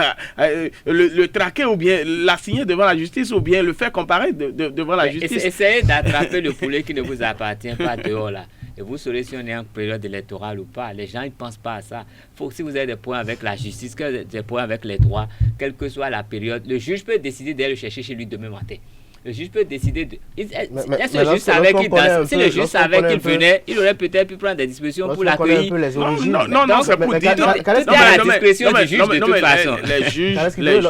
Q: le traquer ou bien l'assigner devant la justice ou bien le faire comparer devant la justice.
R: Essayez d'attraper le poulet qui ne vous appartient pas dehors là. Et vous saurez si on est en période électorale ou pas. Les gens ne pensent pas à ça. Si vous avez des points avec la justice, des points avec les droits, quelle que soit la période, le juge peut décider d'aller le chercher chez lui demain matin. Le juge peut décider de... Si le juge savait qu'il venait, il aurait peut-être pu prendre des dispositions pour l'accueillir.
Q: Non, c'est pour dire...
R: Tout est à la discrétion du juge de toute façon.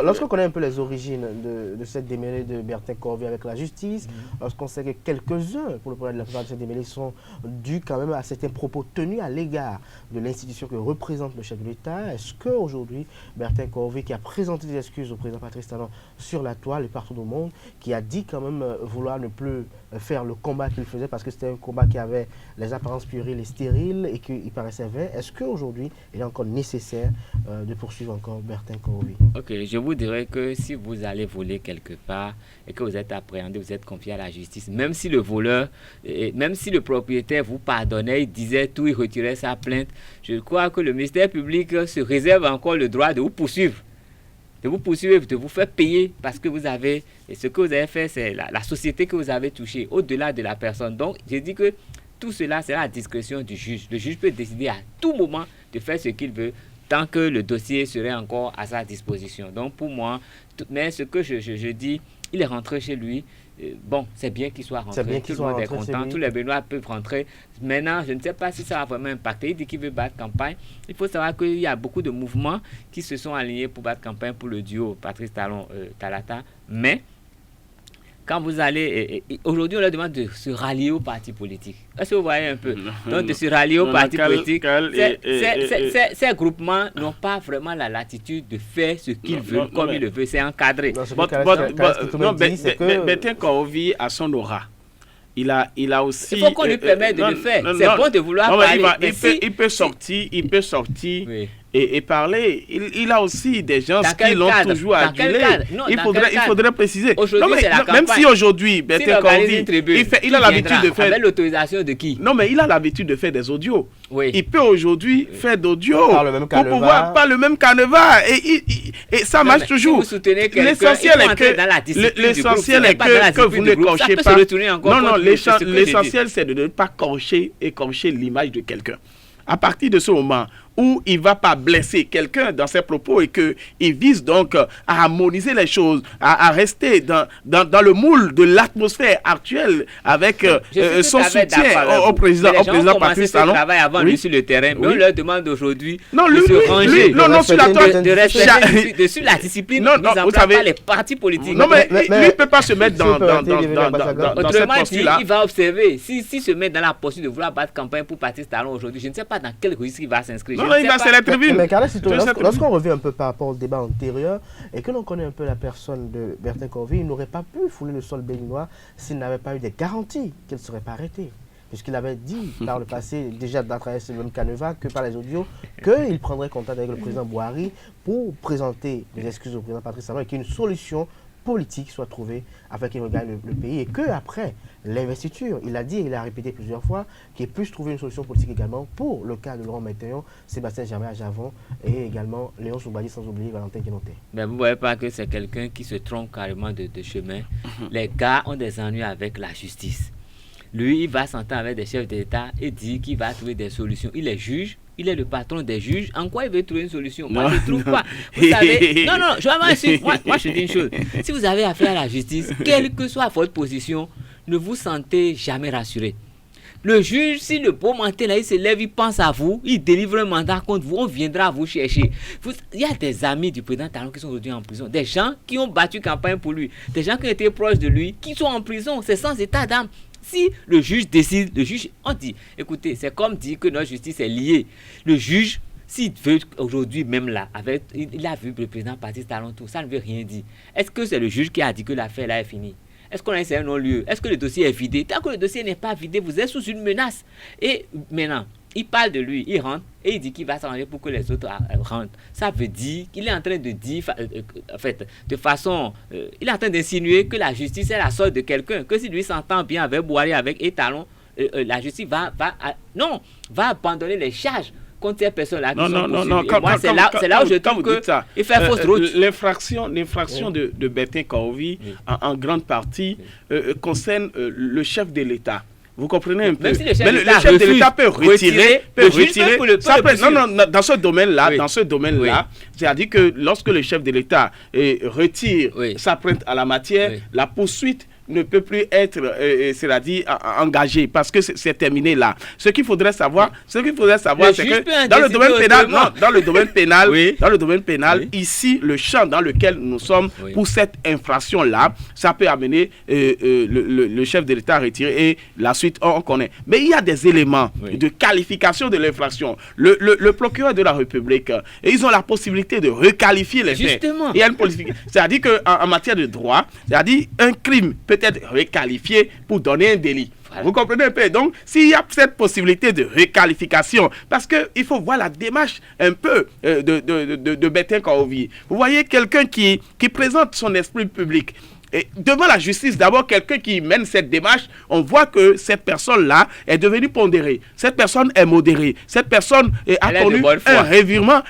A: Lorsqu'on connaît un peu les origines de cette démêlée de Bertin Corvée avec la justice, lorsqu'on sait que quelques-uns, pour le problème de la plupart de cette démêlée, sont dus quand même à certains propos tenus à l'égard de l'institution que représente le chef de l'État, est-ce qu'aujourd'hui, Bertin Corvée, qui a présenté des excuses au président Patrice Talon sur la toile et partout au monde, qui a dit quand même vouloir ne plus faire le combat qu'il faisait parce que c'était un combat qui avait les apparences puériles et stériles et qu'il paraissait vain. Est-ce qu'aujourd'hui, il est encore nécessaire de poursuivre encore Bertin Corvée?
R: Ok, je vous dirais que si vous allez voler quelque part et que vous êtes appréhendé, vous êtes confié à la justice, même si le voleur, même si le propriétaire vous pardonnait, il disait tout, il retirait sa plainte, je crois que le ministère public se réserve encore le droit de vous poursuivre. De vous poursuivre, de vous faire payer parce que vous avez, et ce que vous avez fait, c'est la société que vous avez touchée, au-delà de la personne. Donc, je dis que tout cela, c'est à la discrétion du juge. Le juge peut décider à tout moment de faire ce qu'il veut, tant que le dossier serait encore à sa disposition. Donc, pour moi, mais ce que je dis, il est rentré chez lui. Bon, c'est bien qu'il soit rentré, tout le monde est content, tous les Béninois peuvent rentrer. Maintenant, je ne sais pas si ça va vraiment impacter. Il dit qu'il veut battre campagne. Il faut savoir qu'il y a beaucoup de mouvements qui se sont alignés pour battre campagne pour le duo Patrice Talon-Talata. Mais, quand vous allez... aujourd'hui, on leur demande de se rallier au parti politique. Est-ce que vous voyez un peu? Donc, de se rallier au parti politique. Ces groupements n'ont pas vraiment la latitude de faire ce qu'ils veulent, comme ils le veulent. C'est encadré.
Q: Bertin Corvée a son aura. Il a aussi...
R: Il faut qu'on lui permette de le faire. C'est bon de vouloir parler.
Q: Il peut sortir oui. Et parler. Il a aussi des gens qui l'ont toujours adulé. Il faudrait préciser. Même si aujourd'hui, Bertin Corvée, il a l'habitude de faire...
R: Avec l'autorisation de qui?
Q: Non, mais il a l'habitude de faire des audios. Oui. Il peut aujourd'hui faire d'audios pour pouvoir... Pas le même canevas. Et ça marche toujours. L'essentiel est que vous ne corchez pas... Non, l'essentiel, c'est de ne pas écorcher l'image de quelqu'un. À partir de ce moment où il ne va pas blesser quelqu'un dans ses propos et qu'il vise donc à harmoniser les choses, à rester dans le moule de l'atmosphère actuelle avec son soutien au président Patrice Talon.
R: Travail avant lui sur le terrain, mais on leur demande aujourd'hui de
Q: se ranger. Non, sur la toile,
R: de rester sur la discipline. Vous savez pas les partis politiques.
Q: Non, mais lui ne peut pas se mettre dans cette posture-là.
R: Il va observer. S'il se met dans la posture de vouloir battre campagne pour Patrice Talon aujourd'hui, je ne sais pas dans quel registre il va s'inscrire.
Q: Non, il va se la tribune.
A: Mais lorsqu'on revient un peu par rapport au débat antérieur et que l'on connaît un peu la personne de Bertin Corvée, il n'aurait pas pu fouler le sol béninois s'il n'avait pas eu des garanties qu'il ne serait pas arrêté. Puisqu'il avait dit par le passé, déjà à travers Sylvain Caneva, que par les audios, qu'il prendrait contact avec le président Boari pour présenter des excuses au président Patrice Talon et qu'une solution politique soit trouvée afin qu'il regagne le pays. Et qu'après l'investiture, il a dit, il a répété plusieurs fois, qu'il puisse trouver une solution politique également pour le cas de Laurent Maintillon, Sébastien Germain-Javon et également Léon Soubadi, sans oublier Valentin Guinoté.
R: Mais vous ne voyez pas que c'est quelqu'un qui se trompe carrément de chemin. Les gars ont des ennuis avec la justice. Lui, il va s'entendre avec des chefs d'État et dit qu'il va trouver des solutions. Il est juge, il est le patron des juges. En quoi il veut trouver une solution? Moi, je ne trouve pas. Vous savez, moi, je dis une chose. Si vous avez affaire à la justice, quelle que soit votre position, ne vous sentez jamais rassuré. Le juge, si le beau menteur là, il se lève, il pense à vous, il délivre un mandat contre vous, on viendra vous chercher. Il y a des amis du président Talon qui sont aujourd'hui en prison, des gens qui ont battu campagne pour lui, des gens qui ont été proches de lui, qui sont en prison, c'est sans état d'âme. Si le juge décide, on dit, écoutez, c'est comme dire que notre justice est liée. Le juge, s'il veut aujourd'hui même là, il a vu le président Patrice Talon, tout ça ne veut rien dire. Est-ce que c'est le juge qui a dit que l'affaire là est finie? Est-ce qu'on a un non-lieu? Est-ce que le dossier est vidé? Tant que le dossier n'est pas vidé, vous êtes sous une menace. Et maintenant, il parle de lui, il rentre et il dit qu'il va s'arranger pour que les autres rentrent. Ça veut dire qu'il est en train de dire, en fait, de façon, il est en train d'insinuer que la justice est la sorte de quelqu'un, que si lui s'entend bien avec Boari, avec Talon, la justice va abandonner les charges contre ces personnes-là.
Q: Non.
R: C'est là où je trouve qu'il fait fausse route.
Q: L'infraction de Bertin Corvée, en grande partie, concerne le chef de l'État. Vous comprenez un peu?
R: Même si le chef
Q: de l'État peut retirer. Dans ce domaine-là, c'est-à-dire que lorsque le chef de l'État retire sa plainte à la matière, la poursuite ne peut plus être, c'est-à-dire engagé parce que c'est terminé là. Ce qu'il faudrait savoir, c'est que dans le domaine pénal, ici, le champ dans lequel nous sommes pour cette infraction-là, ça peut amener le chef de l'État à retirer et la suite, on connaît. Mais il y a des éléments de qualification de l'infraction. Le procureur de la République, ils ont la possibilité de requalifier les faits. Il y a une possibilité. C'est-à-dire qu'en matière de droit, c'est-à-dire un crime peut être requalifié pour donner un délit. Voilà. Vous comprenez un peu? Donc, s'il y a cette possibilité de requalification, parce qu'il faut voir la démarche un peu de Bertin Corvée. Vous voyez quelqu'un qui présente son esprit public. Et devant la justice, d'abord, quelqu'un qui mène cette démarche, on voit que cette personne-là est devenue pondérée. Cette personne est modérée. Cette personne a connu un revirement.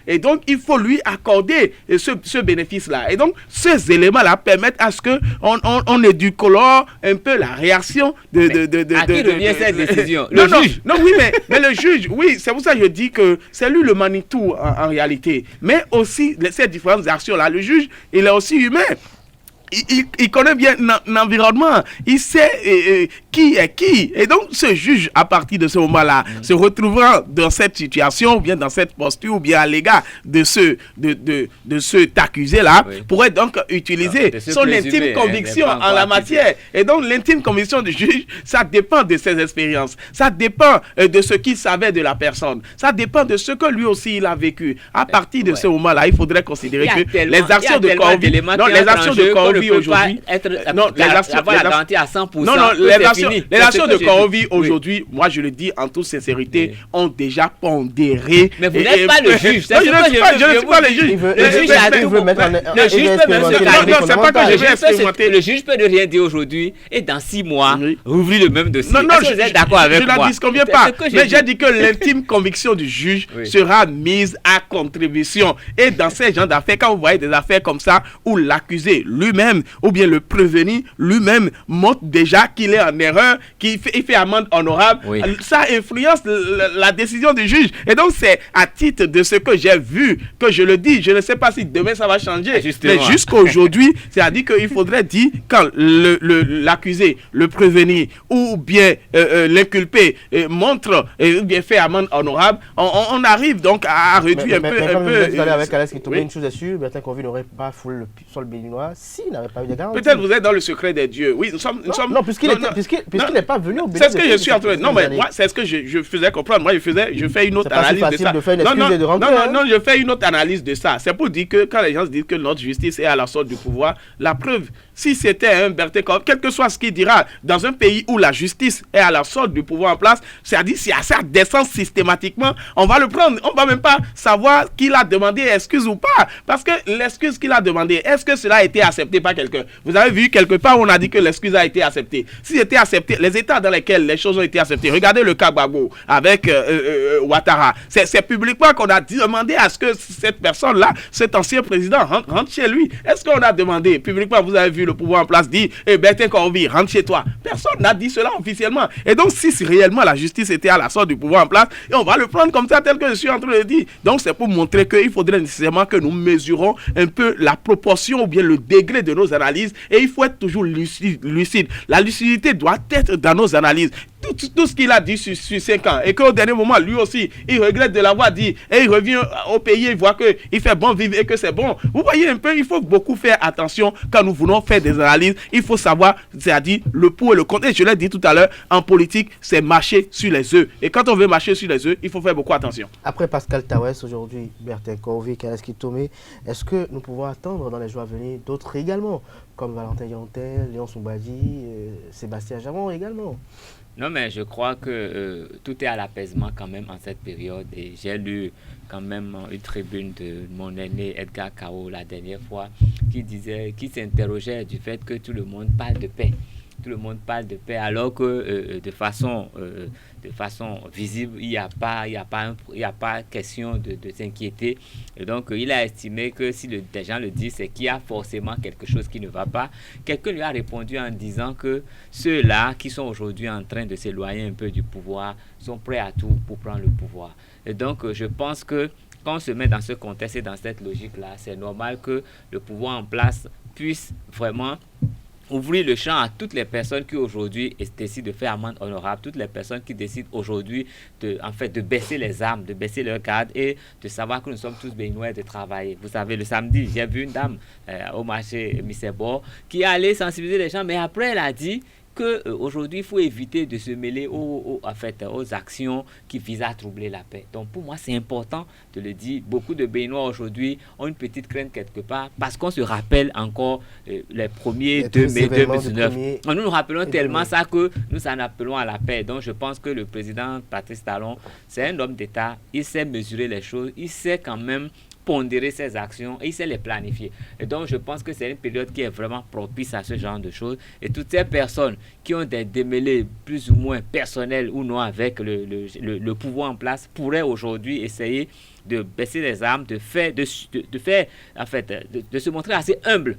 Q: Et donc, il faut lui accorder ce bénéfice-là. Et donc, ces éléments-là permettent à ce qu'on éducolore un peu la réaction
R: à qui revient cette décision? Le juge?
Q: Non, oui, mais le juge, oui, c'est pour ça que je dis que c'est lui le Manitou en réalité. Mais aussi, ces différentes actions-là, le juge, il est aussi humain. Il connaît bien l'environnement, il sait qui est qui. Et donc, ce juge, à partir de ce moment-là, se retrouvera dans cette situation, ou bien dans cette posture, ou bien à l'égard de cet accusé-là, pourrait donc utiliser son intime conviction en la matière. Et donc, l'intime conviction du juge, ça dépend de ses expériences. Ça dépend de ce qu'il savait de la personne. Ça dépend de ce que lui aussi, il a vécu. À partir de ce moment-là, il faudrait considérer que les actions de Corvée aujourd'hui, les actions de Corvée aujourd'hui, moi je le dis en toute sincérité, ont déjà pondéré.
R: Mais vous n'êtes pas le juge.
Q: Je ne suis pas le juge.
R: Le juge peut même se calmer. Non, c'est pas que je vais expérimenter. Le juge peut ne rien dire aujourd'hui et dans 6 mois, rouvrir le même dossier.
Q: Non, je suis d'accord avec moi. Je n'en disconviens pas. Mais j'ai dit que l'intime conviction du juge sera mise à contribution. Et dans ces genres d'affaires, quand vous voyez des affaires comme ça, où l'accusé lui-même ou bien le prévenu lui-même montre déjà qu'il est en erreur erreur, il fait amende honorable, ça influence la décision du juge. Et donc, c'est à titre de ce que j'ai vu que je le dis. Je ne sais pas si demain ça va changer. Mais jusqu'à aujourd'hui, c'est-à-dire qu'il faudrait dire quand l'accusé, le prévenu ou bien l'inculpé montre ou bien fait amende honorable, on arrive donc à réduire un peu.
A: Avec Alex qui tombait une chose est sûre, Bertin Conville n'aurait pas foulé le sol béninois s'il n'avait pas eu de garantie.
Q: Peut-être vous êtes dans le secret des dieux. Oui, nous sommes.
A: Non, puisqu'il n'est pas venu au Bénin.
Q: C'est ce que je suis en train de. Non, mais moi, c'est ce que je faisais comprendre. Moi, je fais une autre analyse de ça. Non, je fais une autre analyse de ça. C'est pour dire que quand les gens disent que notre justice est à la sorte du pouvoir, la preuve, si c'était un Bertin Conville, quel que soit ce qu'il dira, dans un pays où la justice est à la sorte du pouvoir en place, c'est-à-dire si ça descend systématiquement, on va le prendre. On ne va même pas savoir qu'il a demandé excuse ou pas. Parce que l'excuse qu'il a demandé, est-ce que cela a été accepté par quelqu'un? Vous avez vu quelque part où on a dit que l'excuse a été acceptée. Si c'était accepté, les états dans lesquels les choses ont été acceptées, regardez le cas Gbagbo avec Ouattara. C'est publiquement qu'on a demandé à ce que cette personne-là, cet ancien président, rentre chez lui. Est-ce qu'on a demandé publiquement, vous avez vu le pouvoir en place dit, Bertin Conville, rentre chez toi. Personne n'a dit cela officiellement. Et donc, si réellement la justice était à la sorte du pouvoir en place, et on va le prendre comme ça, tel que je suis en train de dire. Donc, c'est pour montrer qu'il faudrait nécessairement que nous mesurons un peu la proportion ou bien le degré de nos analyses, et il faut être toujours lucide. La lucidité doit être dans nos analyses. Tout ce qu'il a dit sur 5 ans, et qu'au dernier moment, lui aussi, il regrette de l'avoir dit, et il revient au pays, il voit qu'il fait bon vivre et que c'est bon. Vous voyez un peu, il faut beaucoup faire attention quand nous voulons faire des analyses. Il faut savoir, c'est-à-dire le pour et le contre. Et je l'ai dit tout à l'heure, en politique, c'est marcher sur les œufs. Et quand on veut marcher sur les œufs, il faut faire beaucoup attention.
A: Après Pascal Tawès, aujourd'hui, Bertin Conville, Kaleski Tomé, est-ce que nous pouvons attendre dans les jours à venir d'autres également, comme Valentin Yantel, Léon Soubadi, Sébastien Jamon également?
R: Non, mais je crois que tout est à l'apaisement quand même en cette période. Et j'ai lu quand même une tribune de mon aîné Edgar Kao la dernière fois qui s'interrogeait du fait que tout le monde parle de paix. Tout le monde parle de paix alors que de façon visible, il n'y a pas question de s'inquiéter. Et donc, il a estimé que si des gens le disent, c'est qu'il y a forcément quelque chose qui ne va pas. Quelqu'un lui a répondu en disant que ceux-là qui sont aujourd'hui en train de s'éloigner un peu du pouvoir sont prêts à tout pour prendre le pouvoir. Et donc, je pense que quand on se met dans ce contexte et dans cette logique-là, c'est normal que le pouvoir en place puisse vraiment ouvrir le champ à toutes les personnes qui aujourd'hui décident de faire amende honorable, toutes les personnes qui décident aujourd'hui de baisser les armes, de baisser leur garde et de savoir que nous sommes tous béninois de travailler. Vous savez, le samedi, j'ai vu une dame au marché Missebo qui allait sensibiliser les gens, mais après elle a dit qu'aujourd'hui, il faut éviter de se mêler aux actions qui visent à troubler la paix. Donc, pour moi, c'est important de le dire. Beaucoup de Béninois aujourd'hui ont une petite crainte quelque part parce qu'on se rappelle encore les premiers 2 mai 2019. Nous nous rappelons tellement ça que nous en appelons à la paix. Donc, je pense que le président Patrice Talon, c'est un homme d'État. Il sait mesurer les choses. Il sait quand même pondérer ses actions et il sait les planifier. Et donc, je pense que c'est une période qui est vraiment propice à ce genre de choses. Et toutes ces personnes qui ont des démêlés plus ou moins personnels ou non avec le pouvoir en place pourraient aujourd'hui essayer de baisser les armes, de se montrer assez humble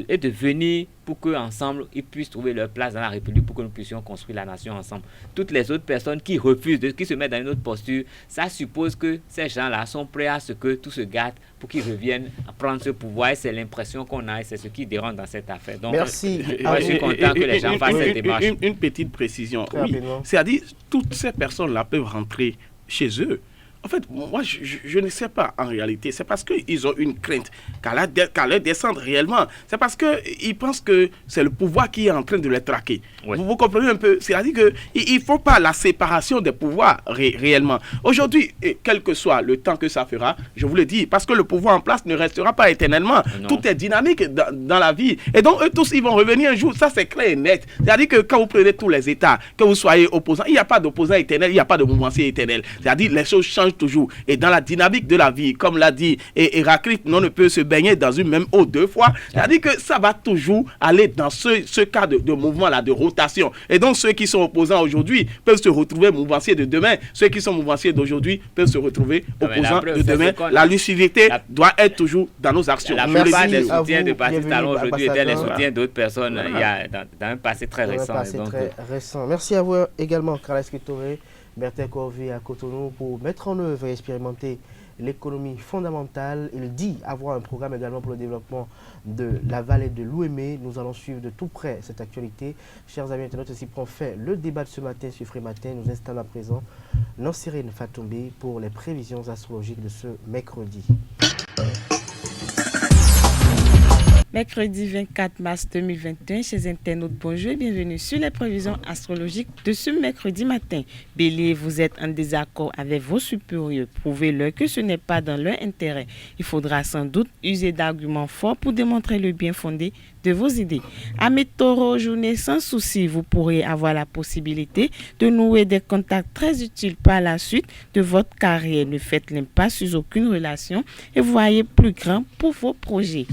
R: et de venir pour qu'ensemble, ils puissent trouver leur place dans la République pour que nous puissions construire la nation ensemble. Toutes les autres personnes qui refusent, qui se mettent dans une autre posture, ça suppose que ces gens-là sont prêts à ce que tout se gâte pour qu'ils reviennent à prendre ce pouvoir. Et c'est l'impression qu'on a et c'est ce qui dérange dans cette affaire. Donc,
A: merci.
R: Je suis content que les gens fassent cette démarche.
Q: Une petite précision. Oui, c'est-à-dire, toutes ces personnes-là peuvent rentrer chez eux. En fait, moi, je ne sais pas en réalité. C'est parce qu'ils ont une crainte qu'à leur descendre réellement. C'est parce qu'ils pensent que c'est le pouvoir qui est en train de les traquer. Ouais. Vous comprenez un peu? C'est-à-dire qu'il ne faut pas la séparation des pouvoirs réellement. Aujourd'hui, quel que soit le temps que ça fera, je vous le dis, parce que le pouvoir en place ne restera pas éternellement. Non. Tout est dynamique dans la vie. Et donc, eux tous, ils vont revenir un jour. Ça, c'est clair et net. C'est-à-dire que quand vous prenez tous les États, que vous soyez opposants, il n'y a pas d'opposant éternel, il n'y a pas de mouvancier éternel. C'est-à-dire les choses changent change toujours. Et dans la dynamique de la vie, comme l'a dit Héraclite, on ne peut se baigner dans une même eau 2 fois. C'est-à-dire que ça va toujours aller dans ce cas de mouvement-là, de rotation. Et donc, ceux qui sont opposants aujourd'hui peuvent se retrouver mouvanciers de demain. Ceux qui sont mouvanciers d'aujourd'hui peuvent se retrouver opposants de demain. La lucidité doit être toujours dans nos actions.
R: La plupart des soutiens de Baptiste Talon aujourd'hui étaient les soutiens d'autres personnes il y a dans un passé très récent.
A: Merci à vous également, Carles Kitore, Bertin Corvée à Cotonou, pour mettre en œuvre et expérimenter l'économie fondamentale. Il dit avoir un programme également pour le développement de la vallée de l'Ouémé. Nous allons suivre de tout près cette actualité. Chers amis internautes, ainsi prend fait le débat de ce matin sur Free Matin. Nous installons à présent Nancirine Fatoumbi pour les prévisions astrologiques de ce mercredi.
S: Mercredi 24 mars 2021, chez internautes, bonjour et bienvenue sur les prévisions astrologiques de ce mercredi matin. Bélier, vous êtes en désaccord avec vos supérieurs. Prouvez-leur que ce n'est pas dans leur intérêt. Il faudra sans doute user d'arguments forts pour démontrer le bien fondé de vos idées. Amis Taureau, journée sans souci, vous pourrez avoir la possibilité de nouer des contacts très utiles par la suite de votre carrière. Ne faites l'impasse sur aucune relation et voyez plus grand pour vos projets.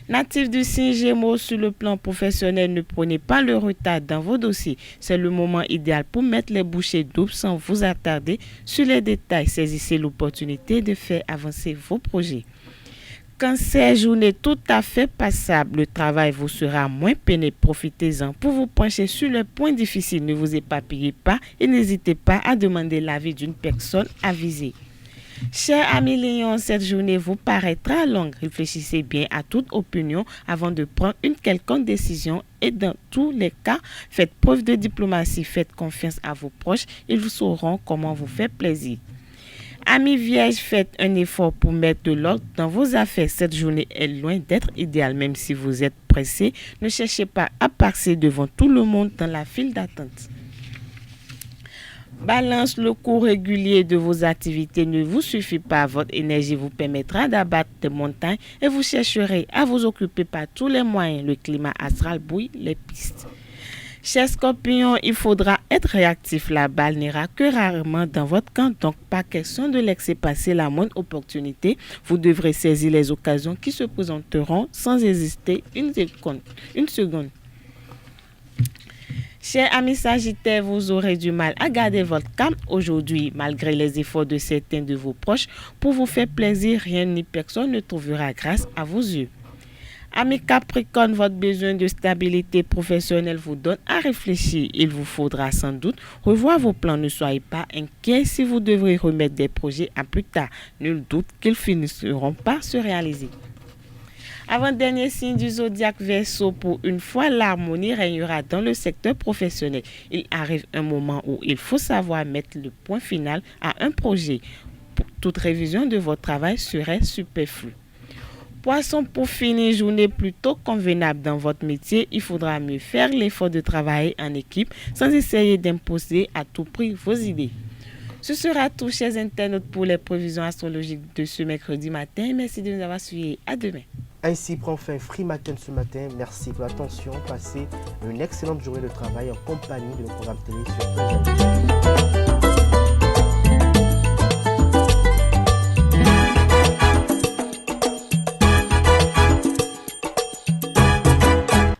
S: Natif du signe Gémeaux, sur le plan professionnel, ne prenez pas le retard dans vos dossiers. C'est le moment idéal pour mettre les bouchées doubles sans vous attarder sur les détails. Saisissez l'opportunité de faire avancer vos projets. Cancer, journée tout à fait passable. Le travail vous sera moins pénible. Profitez-en pour vous pencher sur les points difficiles. Ne vous éparpillez pas et n'hésitez pas à demander l'avis d'une personne avisée. Chers amis Lions, cette journée vous paraîtra longue. Réfléchissez bien à toute opinion avant de prendre une quelconque décision et dans tous les cas, faites preuve de diplomatie, faites confiance à vos proches, ils vous sauront comment vous faire plaisir. Amis Vierges, faites un effort pour mettre de l'ordre dans vos affaires. Cette journée est loin d'être idéale, même si vous êtes pressé. Ne cherchez pas à passer devant tout le monde dans la file d'attente. Balance, le cours régulier de vos activités ne vous suffit pas. Votre énergie vous permettra d'abattre des montagnes et vous chercherez à vous occuper par tous les moyens. Le climat astral brouille les pistes. Chers Scorpions, il faudra être réactif. La balle n'ira que rarement dans votre camp, donc pas question de laisser passer la moindre opportunité. Vous devrez saisir les occasions qui se présenteront sans hésiter une seconde. Chers amis Sagittaires, vous aurez du mal à garder votre calme aujourd'hui, malgré les efforts de certains de vos proches. Pour vous faire plaisir, rien ni personne ne trouvera grâce à vos yeux. Amis Capricorne, votre besoin de stabilité professionnelle vous donne à réfléchir. Il vous faudra sans doute revoir vos plans. Ne soyez pas inquiets si vous devrez remettre des projets à plus tard. Nul doute qu'ils finiront par se réaliser. Avant-dernier signe du zodiaque Verseau, pour une fois, l'harmonie régnera dans le secteur professionnel. Il arrive un moment où il faut savoir mettre le point final à un projet. Toute révision de votre travail serait superflue. Poisson, pour finir, journée plutôt convenable dans votre métier. Il faudra mieux faire l'effort de travailler en équipe sans essayer d'imposer à tout prix vos idées. Ce sera tout, chers internautes, pour les prévisions astrologiques de ce mercredi matin. Merci de nous avoir suivis. À demain.
A: Ainsi prend fin Free Matin ce matin. Merci pour l'attention. Passez une excellente journée de travail en compagnie de nos programmes télé sur